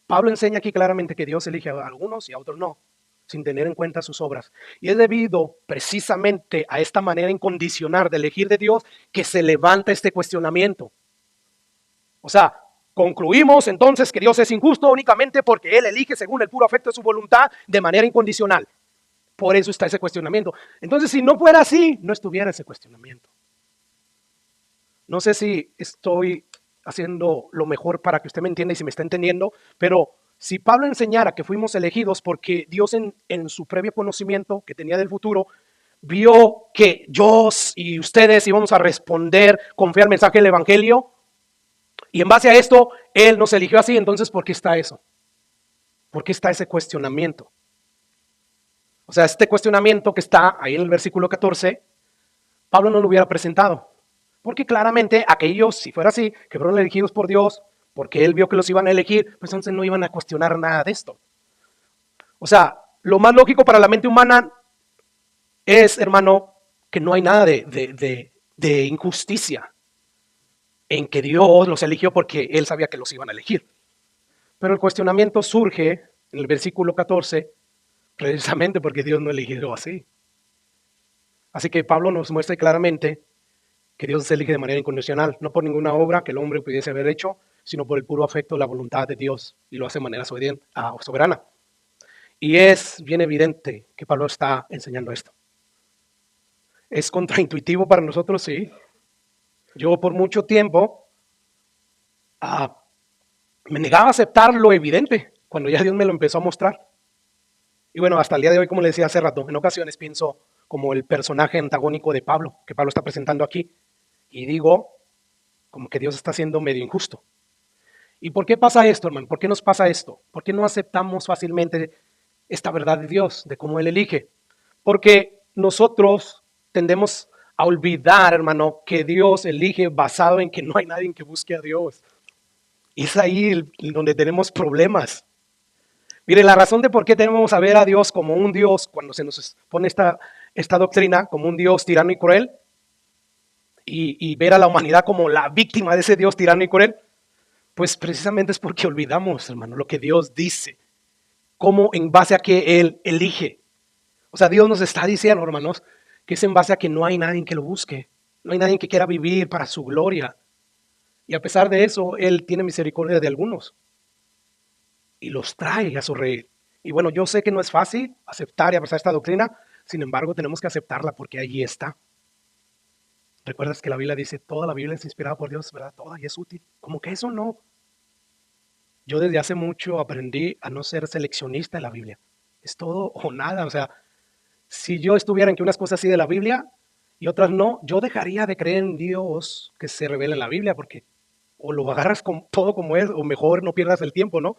A: Pablo enseña aquí claramente que Dios elige a algunos y a otros no, sin tener en cuenta sus obras. Y es debido precisamente a esta manera incondicional de elegir de Dios que se levanta este cuestionamiento. O sea, concluimos entonces que Dios es injusto únicamente porque Él elige según el puro afecto de su voluntad de manera incondicional. Por eso está ese cuestionamiento. Entonces, si no fuera así, no estuviera ese cuestionamiento. No sé si estoy haciendo lo mejor para que usted me entienda y si me está entendiendo, pero si Pablo enseñara que fuimos elegidos porque Dios en su previo conocimiento que tenía del futuro, vio que yo y ustedes íbamos a responder con fe al mensaje del Evangelio, y en base a esto, Él nos eligió así. Entonces, ¿por qué está eso? ¿Por qué está ese cuestionamiento? O sea, este cuestionamiento que está ahí en el versículo 14, Pablo no lo hubiera presentado. Porque claramente aquellos, si fuera así, que fueron elegidos por Dios, porque Él vio que los iban a elegir, pues entonces no iban a cuestionar nada de esto. O sea, lo más lógico para la mente humana es, hermano, que no hay nada de injusticia en que Dios los eligió porque Él sabía que los iban a elegir. Pero el cuestionamiento surge en el versículo 14, precisamente porque Dios no eligió así. Así que Pablo nos muestra claramente que Dios se elige de manera incondicional, no por ninguna obra que el hombre pudiese haber hecho, sino por el puro afecto de la voluntad de Dios, y lo hace de manera soberana. Y es bien evidente que Pablo está enseñando esto. ¿Es contraintuitivo para nosotros? Sí. Yo por mucho tiempo me negaba a aceptar lo evidente, cuando ya Dios me lo empezó a mostrar. Y bueno, hasta el día de hoy, como le decía hace rato, en ocasiones pienso como el personaje antagónico de Pablo, que Pablo está presentando aquí, y digo, como que Dios está siendo medio injusto. ¿Y por qué pasa esto, hermano? ¿Por qué nos pasa esto? ¿Por qué no aceptamos fácilmente esta verdad de Dios, de cómo Él elige? Porque nosotros tendemos a olvidar, hermano, que Dios elige basado en que no hay nadie que busque a Dios. Y es ahí donde tenemos problemas. Mire, la razón de por qué tenemos a ver a Dios como un Dios, cuando se nos pone esta doctrina, como un Dios tirano y cruel, y ver a la humanidad como la víctima de ese Dios tirano y cruel, pues precisamente es porque olvidamos, hermano, lo que Dios dice, cómo en base a que Él elige. O sea, Dios nos está diciendo, hermanos, que es en base a que no hay nadie que lo busque, no hay nadie que quiera vivir para su gloria. Y a pesar de eso, Él tiene misericordia de algunos y los trae a su reino. Y bueno, yo sé que no es fácil aceptar y abrazar esta doctrina, sin embargo, tenemos que aceptarla porque allí está. ¿Recuerdas que la Biblia dice, toda la Biblia es inspirada por Dios, verdad? Toda y es útil. Como que eso no. Yo desde hace mucho aprendí a no ser seleccionista en la Biblia. Es todo o nada. O sea, si yo estuviera en que unas cosas sí de la Biblia y otras no, yo dejaría de creer en Dios que se revela en la Biblia, porque o lo agarras con todo como es, o mejor no pierdas el tiempo, ¿no?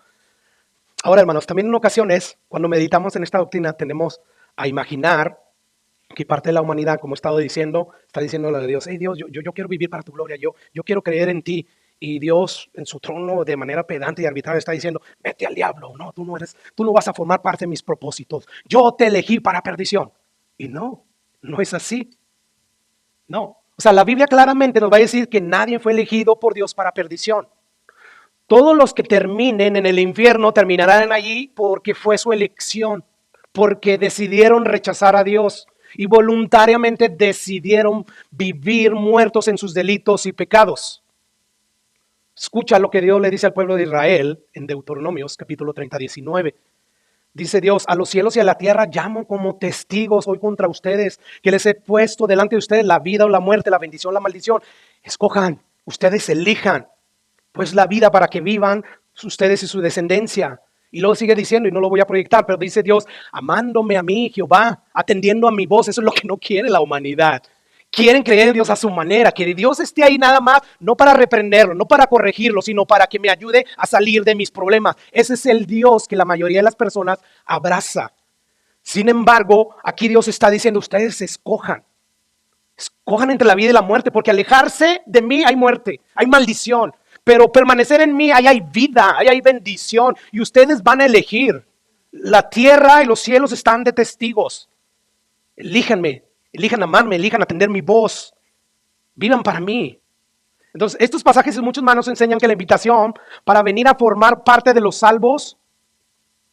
A: Ahora, hermanos, también en ocasiones, cuando meditamos en esta doctrina, tendemos a imaginar que parte de la humanidad, como he estado diciendo, está diciendo a Dios, hey Dios, yo quiero vivir para tu gloria, yo quiero creer en ti. Y Dios en su trono de manera pedante y arbitraria está diciendo, vete al diablo, no, tú no vas a formar parte de mis propósitos. Yo te elegí para perdición. Y no es así. No. O sea, la Biblia claramente nos va a decir que nadie fue elegido por Dios para perdición. Todos los que terminen en el infierno terminarán allí porque fue su elección, porque decidieron rechazar a Dios y voluntariamente decidieron vivir muertos en sus delitos y pecados. Escucha lo que Dios le dice al pueblo de Israel en Deuteronomios capítulo 30, 19. Dice Dios, a los cielos y a la tierra llamo como testigos hoy contra ustedes, que les he puesto delante de ustedes la vida o la muerte, la bendición o la maldición. Escojan, ustedes elijan, pues la vida para que vivan ustedes y su descendencia. Y luego sigue diciendo, y no lo voy a proyectar, pero dice Dios, amándome a mí, Jehová, atendiendo a mi voz. Eso es lo que no quiere la humanidad. Quieren creer en Dios a su manera, que Dios esté ahí nada más, no para reprenderlo, no para corregirlo, sino para que me ayude a salir de mis problemas. Ese es el Dios que la mayoría de las personas abraza. Sin embargo, aquí Dios está diciendo, ustedes escojan entre la vida y la muerte, porque alejarse de mí hay muerte, hay maldición. pero permanecer en mí, ahí hay vida, ahí hay bendición, y ustedes van a elegir. La tierra y los cielos están de testigos. Elíjanme, elijan amarme, elijan atender mi voz, vivan para mí. Entonces, estos pasajes en muchos manos enseñan que la invitación para venir a formar parte de los salvos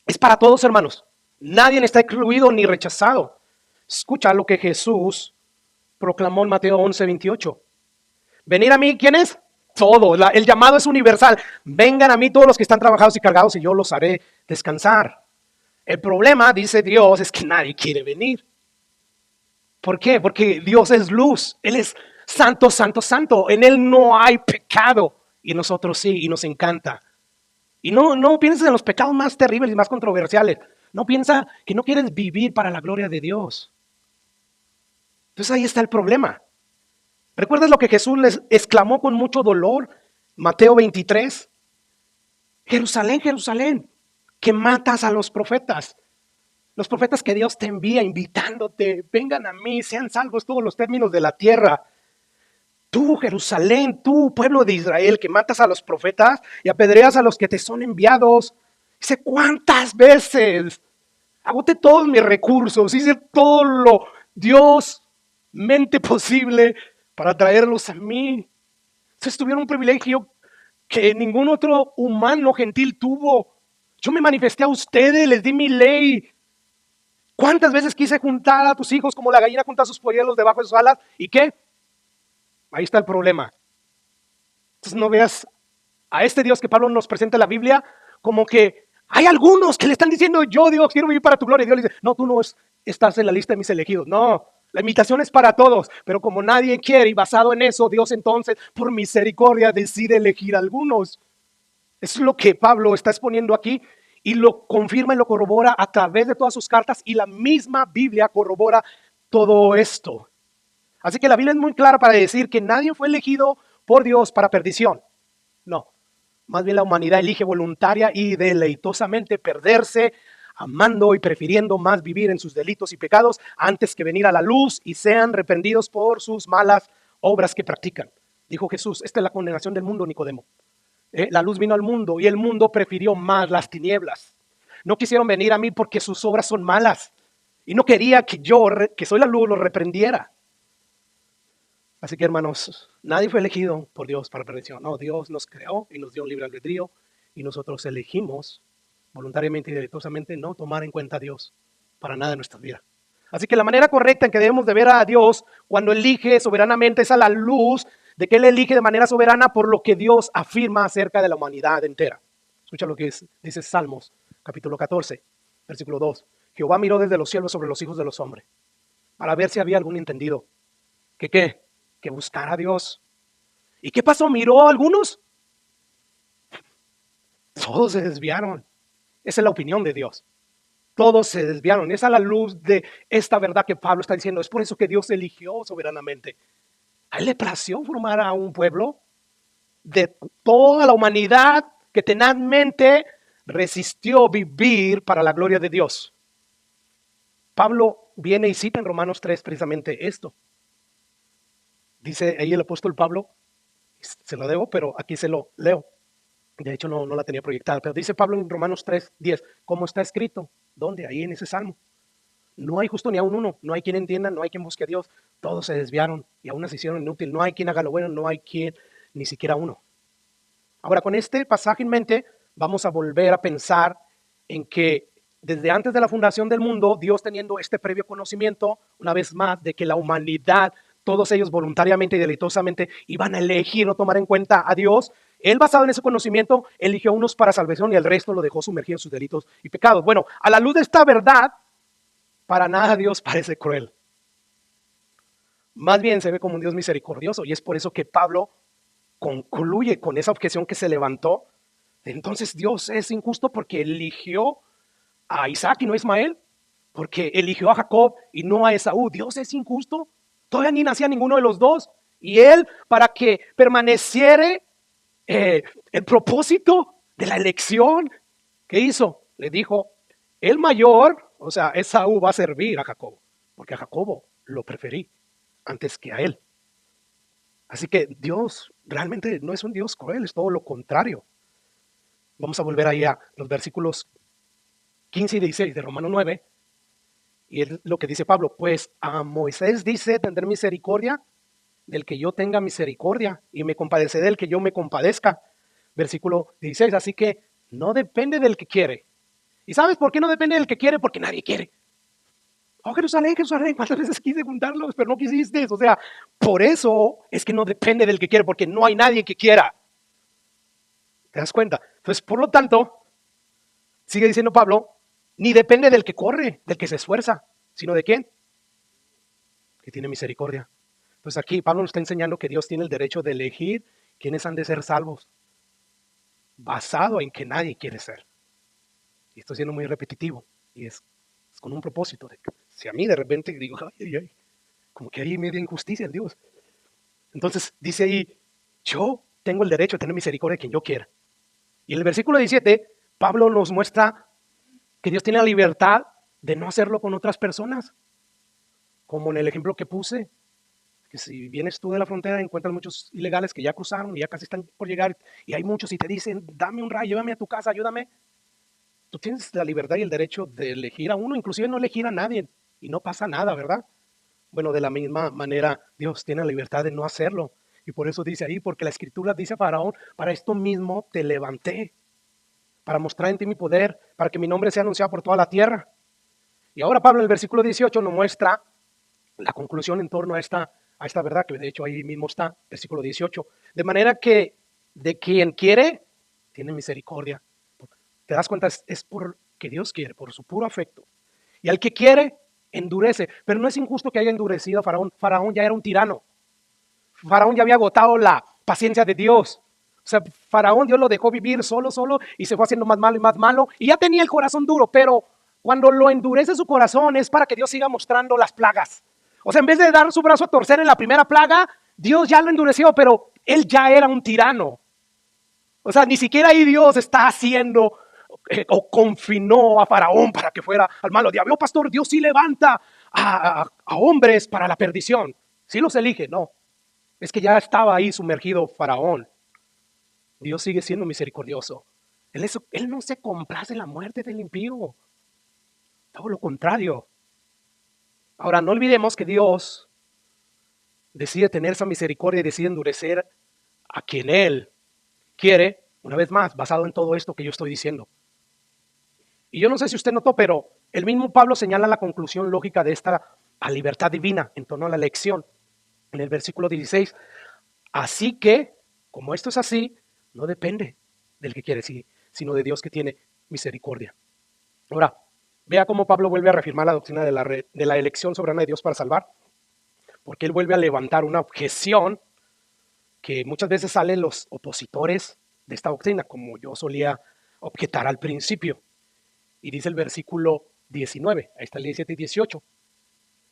A: es para todos, hermanos. Nadie está excluido ni rechazado. Escucha lo que Jesús proclamó en Mateo 11:28. Venir a mí, ¿quién es? Todo. El llamado es universal. Vengan a mí todos los que están trabajados y cargados y yo los haré descansar. El problema, dice Dios, es que nadie quiere venir. ¿Por qué? Porque Dios es luz. Él es santo, santo, santo. En Él no hay pecado. Y nosotros sí, y nos encanta. Y no pienses en los pecados más terribles y más controversiales. No piensa que no quieres vivir para la gloria de Dios. Entonces ahí está el problema. ¿Recuerdas lo que Jesús les exclamó con mucho dolor? Mateo 23. Jerusalén, Jerusalén, que matas a los profetas. Los profetas que Dios te envía invitándote, vengan a mí, sean salvos todos los términos de la tierra. Tú, Jerusalén, tú, pueblo de Israel, que matas a los profetas y apedreas a los que te son enviados. Dice, ¿cuántas veces? Agoté todos mis recursos, hice todo lo Diosmente posible para traerlos a mí. Ustedes tuvieron un privilegio que ningún otro humano gentil tuvo. Yo me manifesté a ustedes, les di mi ley. ¿Cuántas veces quise juntar a tus hijos como la gallina junta a sus polluelos debajo de sus alas? ¿Y qué? Ahí está el problema. Entonces no veas a este Dios que Pablo nos presenta en la Biblia como que hay algunos que le están diciendo, yo Dios quiero vivir para tu gloria. Y Dios le dice, no, tú no estás en la lista de mis elegidos. No, la invitación es para todos, pero como nadie quiere y basado en eso, Dios entonces por misericordia decide elegir a algunos. Eso es lo que Pablo está exponiendo aquí y lo confirma y lo corrobora a través de todas sus cartas, y la misma Biblia corrobora todo esto. Así que la Biblia es muy clara para decir que nadie fue elegido por Dios para perdición. No, más bien la humanidad elige voluntaria y deleitosamente perderse, amando y prefiriendo más vivir en sus delitos y pecados antes que venir a la luz y sean reprendidos por sus malas obras que practican. Dijo Jesús, esta es la condenación del mundo, Nicodemo. La luz vino al mundo y el mundo prefirió más las tinieblas. No quisieron venir a mí porque sus obras son malas y no quería que yo, que soy la luz, los reprendiera. Así que, hermanos, nadie fue elegido por Dios para perdición. No, Dios nos creó y nos dio un libre albedrío y nosotros elegimos voluntariamente y deleitosamente no tomar en cuenta a Dios para nada en nuestra vida. Así que la manera correcta en que debemos de ver a Dios cuando elige soberanamente es a la luz de que Él elige de manera soberana por lo que Dios afirma acerca de la humanidad entera. Escucha lo que dice Salmos, capítulo 14, versículo 2. Jehová miró desde los cielos sobre los hijos de los hombres para ver si había algún entendido. ¿Qué? Que buscara a Dios. ¿Y qué pasó? ¿Miró a algunos? Todos se desviaron. Esa es la opinión de Dios. Todos se desviaron. Esa es la luz de esta verdad que Pablo está diciendo. Es por eso que Dios eligió soberanamente. A Él le plació formar a un pueblo de toda la humanidad que tenazmente resistió vivir para la gloria de Dios. Pablo viene y cita en Romanos 3 precisamente esto. Dice ahí el apóstol Pablo, se lo debo, pero aquí se lo leo. De hecho no la tenía proyectada, pero dice Pablo en Romanos 3:10, como está escrito. ¿Dónde? Ahí en ese salmo. No hay justo ni aún uno, no hay quien entienda, no hay quien busque a Dios. Todos se desviaron y aún se hicieron inútil. No hay quien haga lo bueno, no hay quien, ni siquiera uno. Ahora, con este pasaje en mente, vamos a volver a pensar en que desde antes de la fundación del mundo, Dios teniendo este previo conocimiento, una vez más, de que la humanidad, todos ellos voluntariamente y deleitosamente iban a elegir no tomar en cuenta a Dios, Él, basado en ese conocimiento, eligió a unos para salvación y el resto lo dejó sumergido en sus delitos y pecados. Bueno, a la luz de esta verdad, para nada Dios parece cruel. Más bien se ve como un Dios misericordioso, y es por eso que Pablo concluye con esa objeción que se levantó. Entonces Dios es injusto porque eligió a Isaac y no a Ismael, porque eligió a Jacob y no a Esaú. Dios es injusto. Todavía ni nacía ninguno de los dos. Y Él, para que permaneciera el propósito de la elección, ¿qué hizo? Le dijo, el mayor, o sea, Esaú va a servir a Jacob, porque a Jacobo lo preferí antes que a él. Así que Dios realmente no es un Dios cruel, es todo lo contrario. Vamos a volver ahí a los versículos 15 y 16 de Romanos 9. Y es lo que dice Pablo, pues a Moisés dice tener misericordia del que yo tenga misericordia y me compadeceré del que yo me compadezca. Versículo 16, así que no depende del que quiere. ¿Y sabes por qué no depende del que quiere? Porque nadie quiere. Oh, Jerusalén, Jerusalén, ¿cuántas veces quise juntarlos, pero no quisiste? O sea, por eso es que no depende del que quiere, porque no hay nadie que quiera. ¿Te das cuenta? Entonces, por lo tanto, sigue diciendo Pablo, ni depende del que corre, del que se esfuerza, sino de quién, que tiene misericordia. Entonces aquí Pablo nos está enseñando que Dios tiene el derecho de elegir quiénes han de ser salvos, basado en que nadie quiere ser. Y estoy siendo muy repetitivo, y es con un propósito. De que si a mí de repente digo, ay, ay, como que hay media injusticia en Dios. Entonces dice ahí, yo tengo el derecho de tener misericordia de quien yo quiera. Y en el versículo 17, Pablo nos muestra que Dios tiene la libertad de no hacerlo con otras personas. Como en el ejemplo que puse, que si vienes tú de la frontera encuentras muchos ilegales que ya cruzaron y ya casi están por llegar y hay muchos y te dicen, dame un rayo, llévame a tu casa, ayúdame. Tú tienes la libertad y el derecho de elegir a uno, inclusive no elegir a nadie y no pasa nada, ¿verdad? Bueno, de la misma manera Dios tiene la libertad de no hacerlo. Y por eso dice ahí, porque la escritura dice a Faraón, para esto mismo te levanté, para mostrar en ti mi poder, para que mi nombre sea anunciado por toda la tierra. Y ahora Pablo en el versículo 18 nos muestra la conclusión en torno a esta verdad, que de hecho ahí mismo está, versículo 18. De manera que de quien quiere, tiene misericordia. ¿Te das cuenta? Es porque Dios quiere, por su puro afecto. Y al que quiere, endurece. Pero no es injusto que haya endurecido a Faraón. Faraón ya era un tirano. Faraón ya había agotado la paciencia de Dios. O sea, Faraón Dios lo dejó vivir solo y se fue haciendo más malo y más malo. Y ya tenía el corazón duro, pero cuando lo endurece su corazón es para que Dios siga mostrando las plagas. O sea, en vez de dar su brazo a torcer en la primera plaga, Dios ya lo endureció, pero él ya era un tirano. O sea, ni siquiera ahí Dios está haciendo o confinó a Faraón para que fuera al malo. Diablo, pastor, Dios sí levanta a hombres para la perdición. Sí los elige, no. Es que ya estaba ahí sumergido Faraón. Dios sigue siendo misericordioso. Él no se complace en la muerte del impío. Todo lo contrario. Ahora, no olvidemos que Dios decide tener esa misericordia y decide endurecer a quien Él quiere, una vez más, basado en todo esto que yo estoy diciendo. Y yo no sé si usted notó, pero el mismo Pablo señala la conclusión lógica de esta libertad divina en torno a la elección. En el versículo 16, así que, como esto es así, no depende del que quiere, sino de Dios que tiene misericordia. Ahora, vea cómo Pablo vuelve a reafirmar la doctrina de la elección soberana de Dios para salvar, porque él vuelve a levantar una objeción que muchas veces salen los opositores de esta doctrina, como yo solía objetar al principio. Y dice el versículo 19, ahí está el 17 y 18.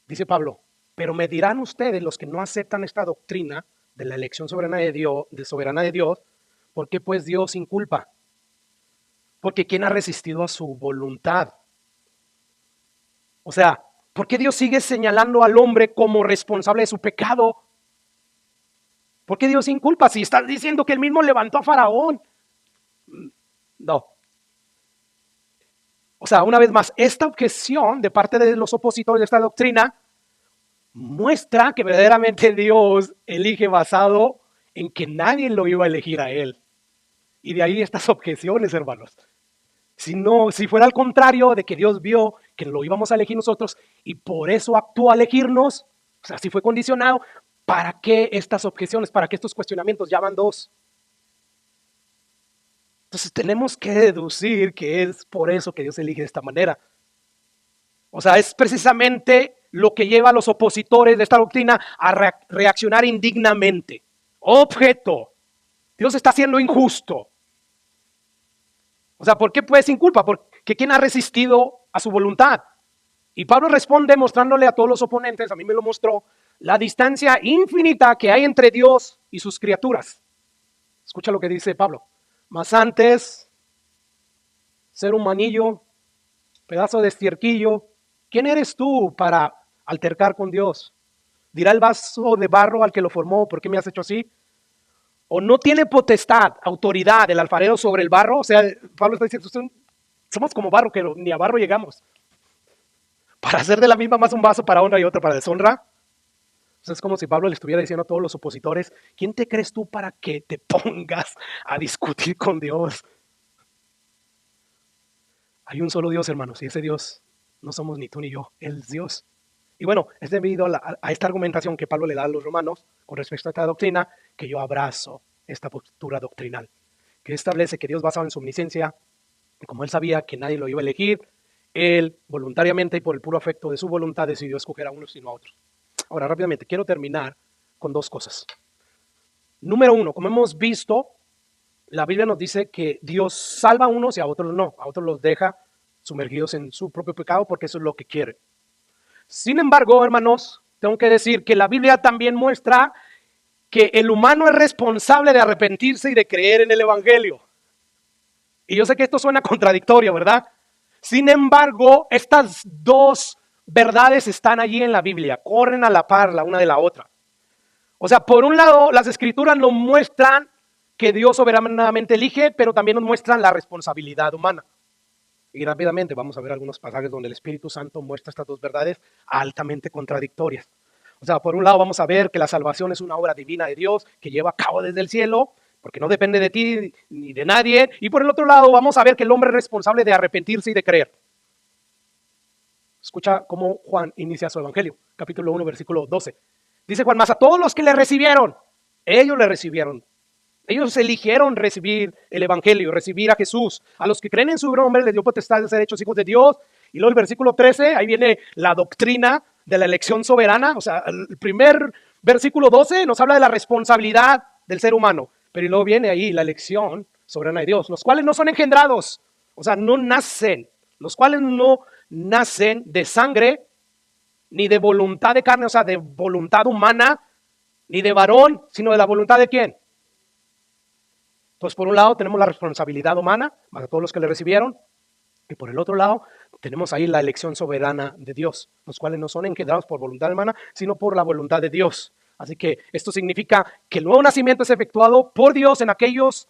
A: Dice Pablo, pero me dirán ustedes, los que no aceptan esta doctrina de la elección soberana de Dios, ¿por qué pues Dios sin culpa? Porque ¿quién ha resistido a su voluntad? O sea, ¿por qué Dios sigue señalando al hombre como responsable de su pecado? ¿Por qué Dios sin culpa? Si estás diciendo que él mismo levantó a Faraón. No. O sea, una vez más, esta objeción de parte de los opositores de esta doctrina muestra que verdaderamente Dios elige basado en que nadie lo iba a elegir a él. Y de ahí estas objeciones, hermanos. Si fuera al contrario de que Dios vio que lo íbamos a elegir nosotros y por eso actuó a elegirnos, o sea, si fue condicionado, ¿para qué estas objeciones? ¿Para qué estos cuestionamientos? Ya van dos. Entonces tenemos que deducir que es por eso que Dios elige de esta manera. O sea, es precisamente lo que lleva a los opositores de esta doctrina a reaccionar indignamente. Objeto. Dios está siendo injusto. O sea, ¿por qué pues sin culpa? Porque ¿quién ha resistido a su voluntad? Y Pablo responde mostrándole a todos los oponentes, a mí me lo mostró, la distancia infinita que hay entre Dios y sus criaturas. Escucha lo que dice Pablo. Mas antes, ser humanillo, pedazo de estierquillo, ¿quién eres tú para altercar con Dios? ¿Dirá el vaso de barro al que lo formó, ¿por qué me has hecho así? ¿O no tiene potestad, autoridad el alfarero sobre el barro? O sea, Pablo está diciendo, somos como barro, que ni a barro llegamos. Para hacer de la misma más un vaso para honra y otro para deshonra. O sea, es como si Pablo le estuviera diciendo a todos los opositores, ¿quién te crees tú para que te pongas a discutir con Dios? Hay un solo Dios, hermanos, y ese Dios no somos ni tú ni yo, Él es Dios. Y bueno, es debido a esta argumentación que Pablo le da a los romanos con respecto a esta doctrina que yo abrazo esta postura doctrinal, que establece que Dios, basado en su omnisciencia, como Él sabía que nadie lo iba a elegir, Él voluntariamente y por el puro afecto de su voluntad decidió escoger a unos y no a otros. Ahora, rápidamente, quiero terminar con dos cosas. Número uno, como hemos visto, la Biblia nos dice que Dios salva a unos y a otros no. A otros los deja sumergidos en su propio pecado porque eso es lo que quiere. Sin embargo, hermanos, tengo que decir que la Biblia también muestra que el humano es responsable de arrepentirse y de creer en el Evangelio. Y yo sé que esto suena contradictorio, ¿verdad? Sin embargo, estas dos verdades están allí en la Biblia, corren a la par la una de la otra. O sea, por un lado, las escrituras nos muestran que Dios soberanamente elige, pero también nos muestran la responsabilidad humana. Y rápidamente vamos a ver algunos pasajes donde el Espíritu Santo muestra estas dos verdades altamente contradictorias. O sea, por un lado vamos a ver que la salvación es una obra divina de Dios que lleva a cabo desde el cielo, porque no depende de ti ni de nadie. Y por el otro lado vamos a ver que el hombre es responsable de arrepentirse y de creer. Escucha cómo Juan inicia su evangelio, capítulo 1, versículo 12. Dice Juan, más a todos los que le recibieron, ellos le recibieron. Ellos eligieron recibir el evangelio, recibir a Jesús. A los que creen en su nombre les dio potestad de ser hechos hijos de Dios. Y luego el versículo 13, ahí viene la doctrina de la elección soberana. O sea, el primer versículo 12 nos habla de la responsabilidad del ser humano. Pero luego viene ahí la elección soberana de Dios, los cuales no son engendrados. O sea, no nacen. Los cuales no nacen de sangre, ni de voluntad de carne, o sea, de voluntad humana, ni de varón, sino de la voluntad de ¿quién? Entonces, por un lado tenemos la responsabilidad humana, para todos los que le recibieron, y por el otro lado tenemos ahí la elección soberana de Dios, los cuales no son engendrados por voluntad humana, sino por la voluntad de Dios. Así que esto significa que el nuevo nacimiento es efectuado por Dios en aquellos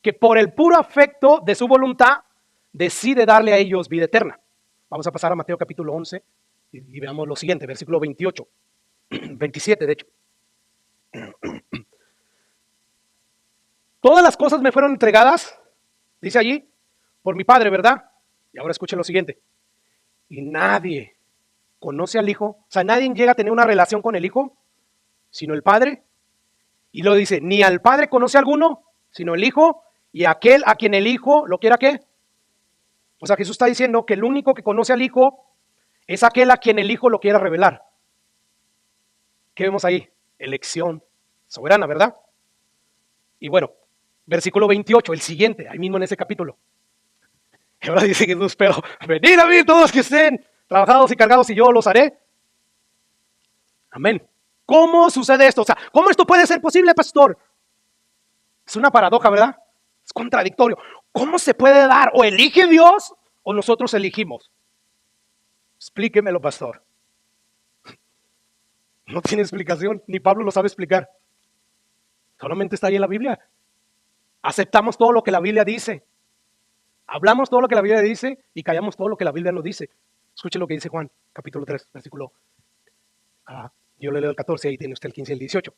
A: que por el puro afecto de su voluntad decide darle a ellos vida eterna. Vamos a pasar a Mateo capítulo 11 y veamos lo siguiente, versículo 28, 27 de hecho. Todas las cosas me fueron entregadas, dice allí, por mi Padre, ¿verdad? Y ahora escuchen lo siguiente. Y nadie conoce al Hijo, o sea, nadie llega a tener una relación con el Hijo, sino el Padre. Y luego dice, ni al Padre conoce alguno, sino el Hijo, y aquel a quien el Hijo lo quiera, ¿qué? O sea, Jesús está diciendo que el único que conoce al Hijo es aquel a quien el Hijo lo quiera revelar. ¿Qué vemos ahí? Elección soberana, ¿verdad? Y bueno, versículo 28, el siguiente, ahí mismo en ese capítulo. Y ahora dice Jesús, pero venid a mí todos los que estén trabajados y cargados y yo los haré. Amén. ¿Cómo sucede esto? O sea, ¿cómo esto puede ser posible, pastor? Es una paradoja, ¿verdad? Es contradictorio. ¿Cómo se puede dar? ¿O elige Dios o nosotros elegimos? Explíquemelo, pastor. No tiene explicación, ni Pablo lo sabe explicar. Solamente está ahí en la Biblia. Aceptamos todo lo que la Biblia dice. Hablamos todo lo que la Biblia dice y callamos todo lo que la Biblia nos dice. Escuche lo que dice Juan, capítulo 3, versículo. Yo le leo el 14, ahí tiene usted el 15 y el 18.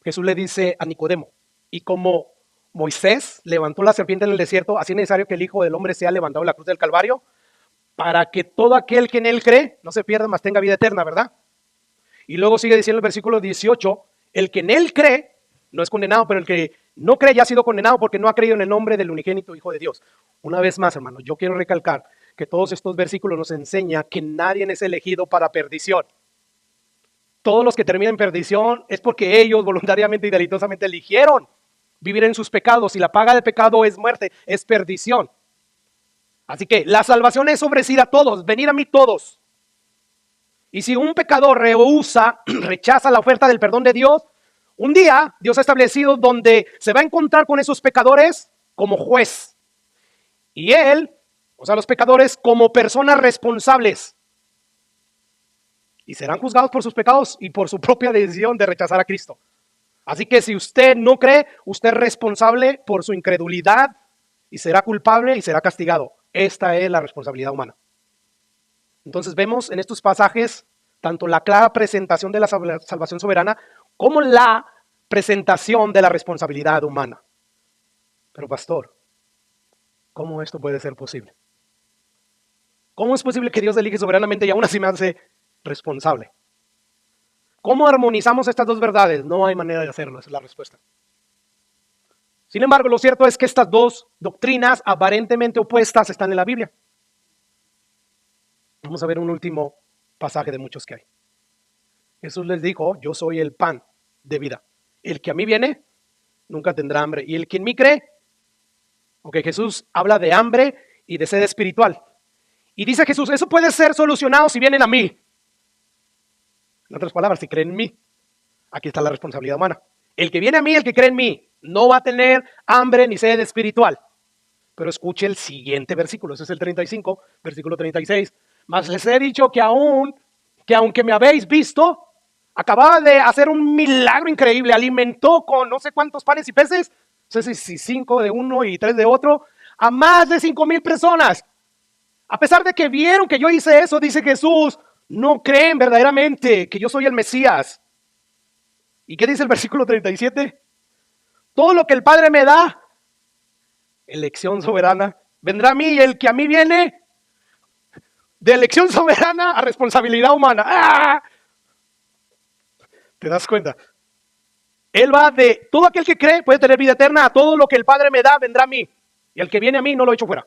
A: Jesús le dice a Nicodemo, y como Moisés levantó la serpiente en el desierto, así es necesario que el Hijo del Hombre sea levantado en la cruz del Calvario, para que todo aquel que en él cree no se pierda, mas tenga vida eterna, ¿verdad? Y luego sigue diciendo el versículo 18, el que en él cree no es condenado, pero el que no cree ya ha sido condenado porque no ha creído en el nombre del unigénito Hijo de Dios. Una vez más, hermanos, yo quiero recalcar que todos estos versículos nos enseñan que nadie es elegido para perdición. Todos los que terminan en perdición es porque ellos voluntariamente y delitosamente eligieron vivir en sus pecados, y la paga del pecado es muerte, es perdición. Así que la salvación es ofrecida a todos, venid a mí todos. Y si un pecador rehúsa, rechaza la oferta del perdón de Dios, un día Dios ha establecido donde se va a encontrar con esos pecadores como juez. Y él, o sea, los pecadores como personas responsables. y serán juzgados por sus pecados y por su propia decisión de rechazar a Cristo. Así que si usted no cree, usted es responsable por su incredulidad y será culpable y será castigado. Esta es la responsabilidad humana. Entonces vemos en estos pasajes tanto la clara presentación de la salvación soberana como la presentación de la responsabilidad humana. Pero pastor, ¿cómo esto puede ser posible? ¿Cómo es posible que Dios elige soberanamente y aún así me hace responsable? ¿Cómo armonizamos estas dos verdades? No hay manera de hacerlo, esa es la respuesta. Sin embargo, lo cierto es que estas dos doctrinas aparentemente opuestas están en la Biblia. Vamos a ver un último pasaje de muchos que hay. Jesús les dijo, yo soy el pan de vida. El que a mí viene, nunca tendrá hambre. Y el que en mí cree, porque Jesús habla de hambre y de sed espiritual. Y dice Jesús, eso puede ser solucionado si vienen a mí. En otras palabras, si creen en mí. Aquí está la responsabilidad humana. El que viene a mí, el que cree en mí, no va a tener hambre ni sed espiritual. Pero escuche el siguiente versículo, ese es el 35, versículo 36. Mas les he dicho que aunque me habéis visto, acababa de hacer un milagro increíble, alimentó con no sé cuántos panes y peces, no sé si 5 de uno y 3 de otro, a más de 5,000 personas. A pesar de que vieron que yo hice eso, dice Jesús, no creen verdaderamente que yo soy el Mesías. ¿Y qué dice el versículo 37? Todo lo que el Padre me da, elección soberana, vendrá a mí, y el que a mí viene, de elección soberana a responsabilidad humana. ¡Ah! ¿Te das cuenta? Él va de todo aquel que cree puede tener vida eterna, a todo lo que el Padre me da vendrá a mí, y el que viene a mí no lo echo fuera.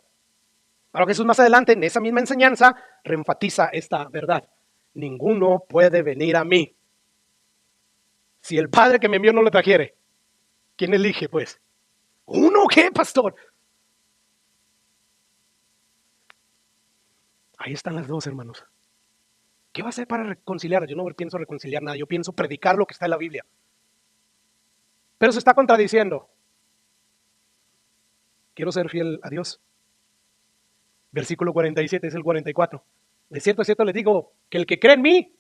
A: Ahora Jesús más adelante en esa misma enseñanza reenfatiza esta verdad. Ninguno puede venir a mí si el Padre que me envió no lo trajere. ¿Quién elige pues? ¿Uno qué, pastor? Ahí están las dos, hermanos. ¿Qué va a hacer para reconciliar? Yo no pienso reconciliar nada, yo pienso predicar lo que está en la Biblia. Pero se está contradiciendo. Quiero ser fiel a Dios. Versículo 47 es el 44. De cierto les digo que el que cree en mí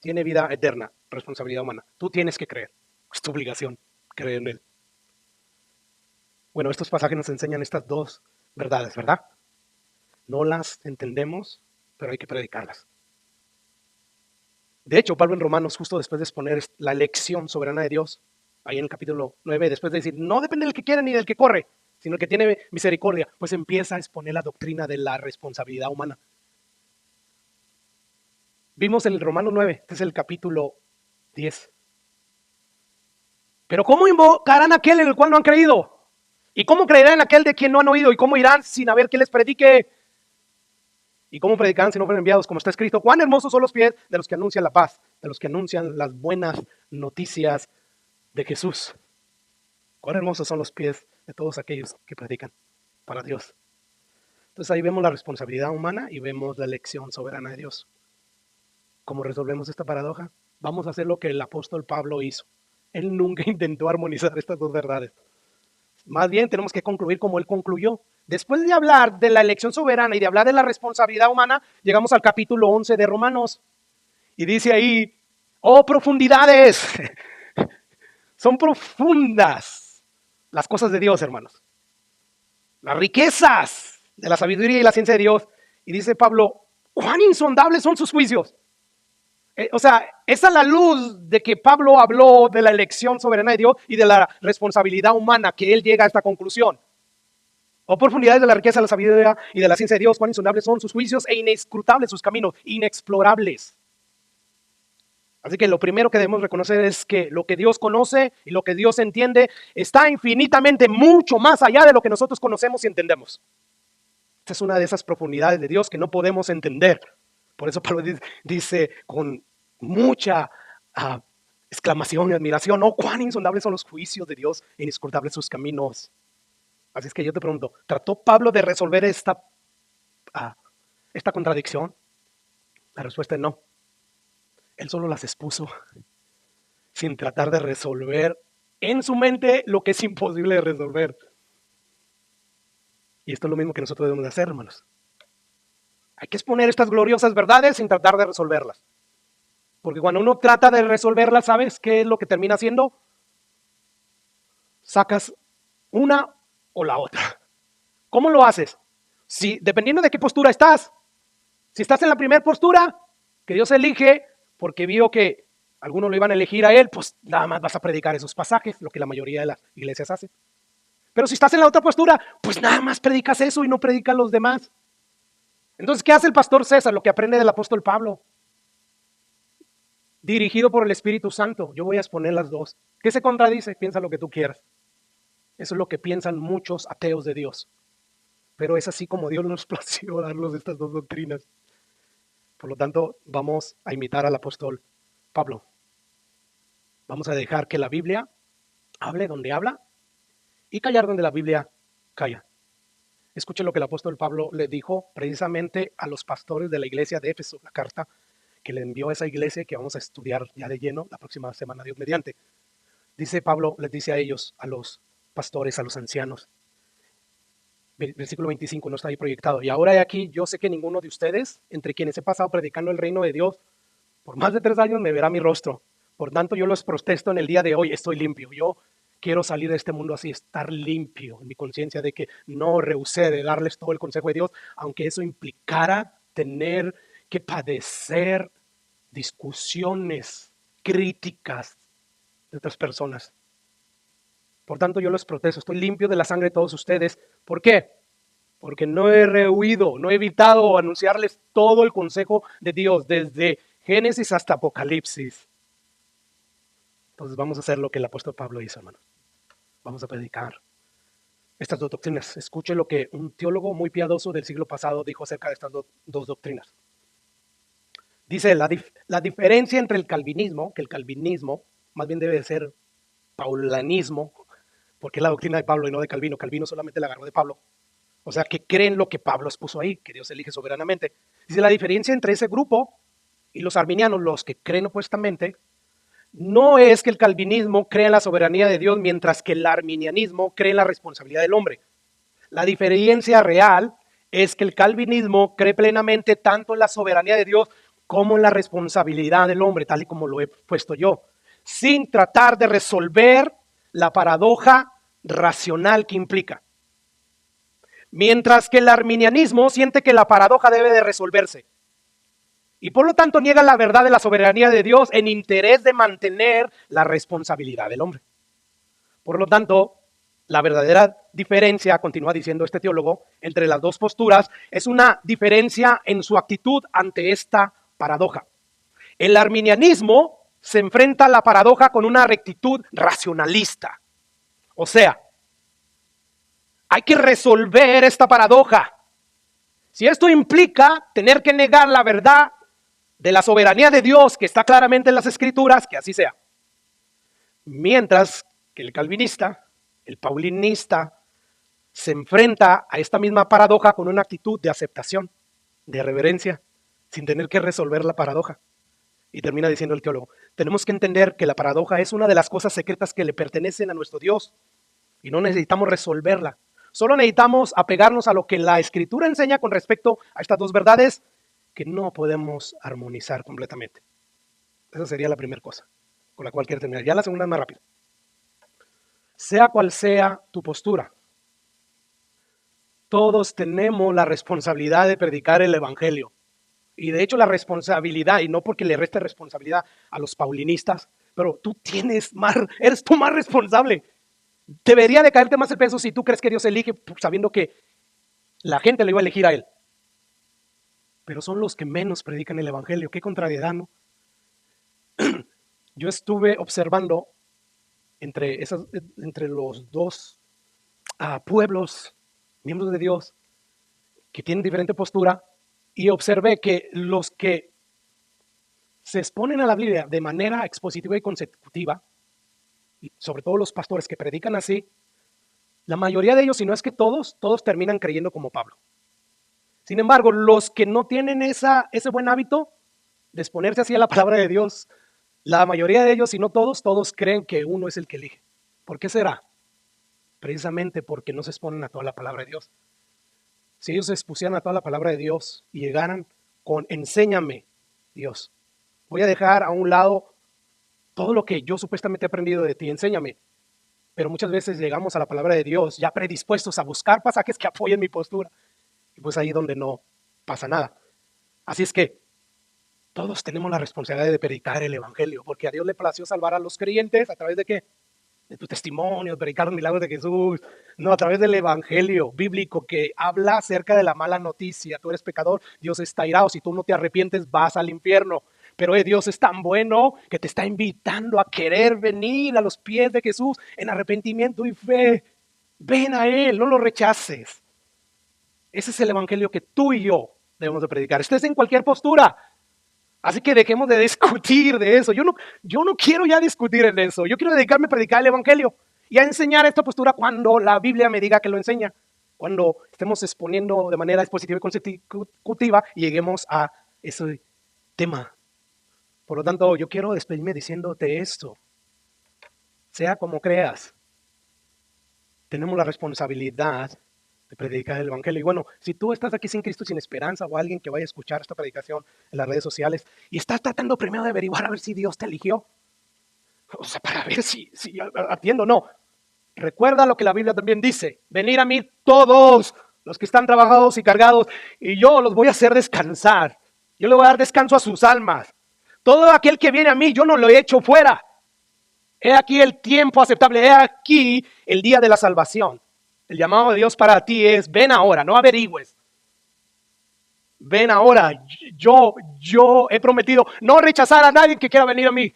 A: tiene vida eterna, responsabilidad humana. Tú tienes que creer, es tu obligación creer en Él. Bueno, estos pasajes nos enseñan estas dos verdades, ¿verdad? No las entendemos, pero hay que predicarlas. De hecho, Pablo en Romanos, justo después de exponer la elección soberana de Dios, ahí en el capítulo 9, después de decir, no depende del que quiere ni del que corre, sino el que tiene misericordia, pues empieza a exponer la doctrina de la responsabilidad humana. Vimos en el Romanos 9, este es el capítulo 10. Pero ¿cómo invocarán a aquel en el cual no han creído? ¿Y cómo creerán en aquel de quien no han oído? ¿Y cómo irán sin haber quien les predique? ¿Y cómo predicarán si no fueron enviados? Como está escrito, cuán hermosos son los pies de los que anuncian la paz, de los que anuncian las buenas noticias de Jesús. Cuán hermosos son los pies de todos aquellos que predican para Dios. Entonces ahí vemos la responsabilidad humana y vemos la elección soberana de Dios. ¿Cómo resolvemos esta paradoja? Vamos a hacer lo que el apóstol Pablo hizo. Él nunca intentó armonizar estas dos verdades. Más bien tenemos que concluir como él concluyó. Después de hablar de la elección soberana y de hablar de la responsabilidad humana, llegamos al capítulo 11 de Romanos. Y dice ahí, oh profundidades, son profundas las cosas de Dios, hermanos. Las riquezas de la sabiduría y la ciencia de Dios. Y dice Pablo, cuán insondables son sus juicios. Esa es la luz de que Pablo habló de la elección soberana de Dios y de la responsabilidad humana, que él llega a esta conclusión. Oh profundidades de la riqueza, de la sabiduría y de la ciencia de Dios, cuán insondables son sus juicios e inescrutables sus caminos, inexplorables. Así que lo primero que debemos reconocer es que lo que Dios conoce y lo que Dios entiende está infinitamente mucho más allá de lo que nosotros conocemos y entendemos. Esta es una de esas profundidades de Dios que no podemos entender. Por eso Pablo dice con mucha exclamación y admiración, oh, cuán insondables son los juicios de Dios e inescrutables sus caminos. Así es que yo te pregunto, ¿trató Pablo de resolver esta contradicción? La respuesta es no. Él solo las expuso sin tratar de resolver en su mente lo que es imposible de resolver. Y esto es lo mismo que nosotros debemos de hacer, hermanos. Hay que exponer estas gloriosas verdades sin tratar de resolverlas. Porque cuando uno trata de resolverla, ¿sabes qué es lo que termina haciendo? Sacas una o la otra. ¿Cómo lo haces? Si, dependiendo de qué postura estás. Si estás en la primera postura, que Dios elige, porque vio que algunos lo iban a elegir a él, pues nada más vas a predicar esos pasajes, lo que la mayoría de las iglesias hacen. Pero si estás en la otra postura, pues nada más predicas eso y no predicas los demás. Entonces, ¿qué hace el pastor César? Lo que aprende del apóstol Pablo. Dirigido por el Espíritu Santo. Yo voy a exponer las dos. ¿Qué se contradice? Piensa lo que tú quieras. Eso es lo que piensan muchos ateos de Dios. Pero es así como Dios nos plació darnos estas dos doctrinas. Por lo tanto, vamos a imitar al apóstol Pablo. Vamos a dejar que la Biblia hable donde habla y callar donde la Biblia calla. Escuchen lo que el apóstol Pablo le dijo precisamente a los pastores de la iglesia de Éfeso, la carta que le envió a esa iglesia que vamos a estudiar ya de lleno la próxima semana, Dios mediante. Dice Pablo, les dice a ellos, a los pastores, a los ancianos. Versículo 25 no está ahí proyectado. Y ahora aquí, yo sé que ninguno de ustedes, entre quienes he pasado predicando el reino de Dios por más de 3 años, me verá mi rostro. Por tanto, yo los protesto en el día de hoy, estoy limpio. Yo quiero salir de este mundo así, estar limpio en mi conciencia de que no rehusé de darles todo el consejo de Dios, aunque eso implicara tener que padecer discusiones, críticas de otras personas. Por tanto, yo los protesto, estoy limpio de la sangre de todos ustedes. ¿Por qué? Porque no he rehuido, no he evitado anunciarles todo el consejo de Dios, desde Génesis hasta Apocalipsis. Entonces vamos a hacer lo que el apóstol Pablo hizo, hermanos. Vamos a predicar estas dos doctrinas. Escuche lo que un teólogo muy piadoso del siglo pasado dijo acerca de estas dos doctrinas. Dice, la diferencia entre el calvinismo, que el calvinismo más bien debe ser paulanismo, porque es la doctrina de Pablo y no de Calvino. Calvino solamente la agarró de Pablo. O sea, que creen lo que Pablo expuso ahí, que Dios elige soberanamente. Dice, la diferencia entre ese grupo y los arminianos, los que creen opuestamente, no es que el calvinismo cree en la soberanía de Dios, mientras que el arminianismo cree en la responsabilidad del hombre. La diferencia real es que el calvinismo cree plenamente tanto en la soberanía de Dios como en la responsabilidad del hombre, tal y como lo he puesto yo, sin tratar de resolver la paradoja racional que implica. Mientras que el arminianismo siente que la paradoja debe de resolverse. Y por lo tanto niega la verdad de la soberanía de Dios en interés de mantener la responsabilidad del hombre. Por lo tanto, la verdadera diferencia, continúa diciendo este teólogo, entre las dos posturas es una diferencia en su actitud ante esta paradoja. El arminianismo se enfrenta a la paradoja con una rectitud racionalista. O sea, hay que resolver esta paradoja. Si esto implica tener que negar la verdad de la soberanía de Dios que está claramente en las Escrituras, que así sea. Mientras que el calvinista, el paulinista, se enfrenta a esta misma paradoja con una actitud de aceptación, de reverencia, sin tener que resolver la paradoja. Y termina diciendo el teólogo, tenemos que entender que la paradoja es una de las cosas secretas que le pertenecen a nuestro Dios y no necesitamos resolverla. Solo necesitamos apegarnos a lo que la Escritura enseña con respecto a estas dos verdades que no podemos armonizar completamente. Esa sería la primera cosa con la cual quiero terminar. Ya la segunda es más rápida. Sea cual sea tu postura, todos tenemos la responsabilidad de predicar el evangelio. Y de hecho la responsabilidad, y no porque le reste responsabilidad a los paulinistas, pero tú eres tú más responsable. Debería de caerte más el peso si tú crees que Dios elige sabiendo que la gente le iba a elegir a él. Pero son los que menos predican el evangelio. Qué contrariedad, ¿no? Yo estuve observando entre los dos pueblos, miembros de Dios, que tienen diferente postura, y observé que los que se exponen a la Biblia de manera expositiva y consecutiva, y sobre todo los pastores que predican así, la mayoría de ellos, si no es que todos terminan creyendo como Pablo. Sin embargo, los que no tienen ese buen hábito de exponerse así a la palabra de Dios, la mayoría de ellos, si no todos creen que uno es el que elige. ¿Por qué será? Precisamente porque no se exponen a toda la palabra de Dios. Si ellos se expusieran a toda la palabra de Dios y llegaran con enséñame, Dios, Voy a dejar a un lado todo lo que yo supuestamente he aprendido de ti, enséñame. Pero muchas veces llegamos a la palabra de Dios ya predispuestos a buscar pasajes que apoyen mi postura. Y pues ahí donde no pasa nada. Así es que todos tenemos la responsabilidad de predicar el evangelio, porque a Dios le plació salvar a los creyentes a través de ¿qué? De tu testimonio, de predicar los milagros de Jesús, no, a través del evangelio bíblico que habla acerca de la mala noticia. Tú eres pecador, Dios está irado, si tú no te arrepientes vas al infierno. Pero Dios es tan bueno que te está invitando a querer venir a los pies de Jesús en arrepentimiento y fe. Ven a Él, no lo rechaces. Ese es el evangelio que tú y yo debemos de predicar. Estés en cualquier postura. Así que dejemos de discutir de eso. Yo no quiero ya discutir en eso. Yo quiero dedicarme a predicar el evangelio y a enseñar esta postura cuando la Biblia me diga que lo enseña. Cuando estemos exponiendo de manera expositiva y consecutiva y lleguemos a ese tema. Por lo tanto, yo quiero despedirme diciéndote esto. Sea como creas, tenemos la responsabilidad de predicar el evangelio. Y bueno, si tú estás aquí sin Cristo, sin esperanza, o alguien que vaya a escuchar esta predicación en las redes sociales y estás tratando primero de averiguar a ver si Dios te eligió, o sea, para ver si atiendo o no. Recuerda lo que la Biblia también dice: venid a mí todos los que están trabajados y cargados, y yo los voy a hacer descansar. Yo le voy a dar descanso a sus almas. Todo aquel que viene a mí, yo no lo he hecho fuera. He aquí el tiempo aceptable, he aquí el día de la salvación. El llamado de Dios para ti es: ven ahora, no averigües. Ven ahora, yo he prometido no rechazar a nadie que quiera venir a mí.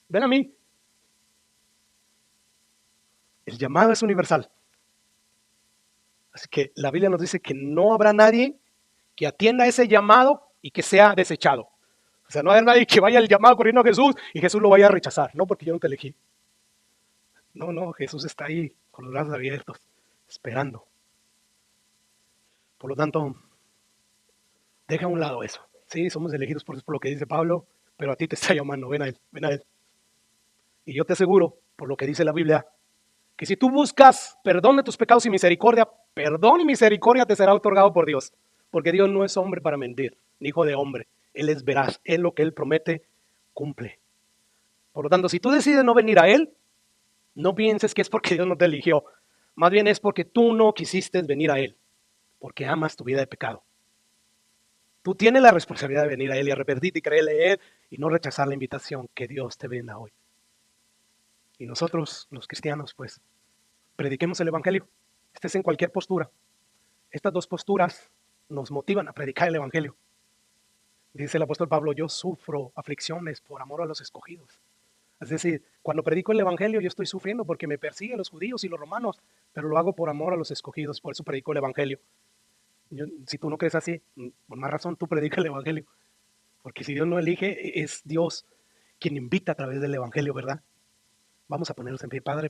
A: Ven a mí. El llamado es universal. Así que la Biblia nos dice que no habrá nadie que atienda ese llamado y que sea desechado. O sea, no habrá nadie que vaya al llamado corriendo a Jesús y Jesús lo vaya a rechazar. No, porque yo no te elegí. No, Jesús está ahí con los brazos abiertos, esperando. Por lo tanto, deja a un lado eso. Sí, somos elegidos por lo que dice Pablo, pero a ti te está llamando, ven a Él, ven a Él. Y yo te aseguro, por lo que dice la Biblia, que si tú buscas perdón de tus pecados y misericordia, perdón y misericordia te será otorgado por Dios. Porque Dios no es hombre para mentir, ni hijo de hombre. Él es veraz, Él lo que Él promete, cumple. Por lo tanto, si tú decides no venir a Él, no pienses que es porque Dios no te eligió. Más bien es porque tú no quisiste venir a Él, porque amas tu vida de pecado. Tú tienes la responsabilidad de venir a Él y arrepentirte y creerle a Él y no rechazar la invitación que Dios te brinda hoy. Y nosotros, los cristianos, pues, prediquemos el evangelio. Estés en cualquier postura. Estas dos posturas nos motivan a predicar el evangelio. Dice el apóstol Pablo: yo sufro aflicciones por amor a los escogidos. Es decir, cuando predico el evangelio yo estoy sufriendo porque me persiguen los judíos y los romanos, pero lo hago por amor a los escogidos, por eso predico el evangelio. Si tú no crees así, por más razón tú predica el evangelio. Porque si Dios no elige, es Dios quien invita a través del evangelio, ¿verdad? Vamos a ponernos en pie, Padre.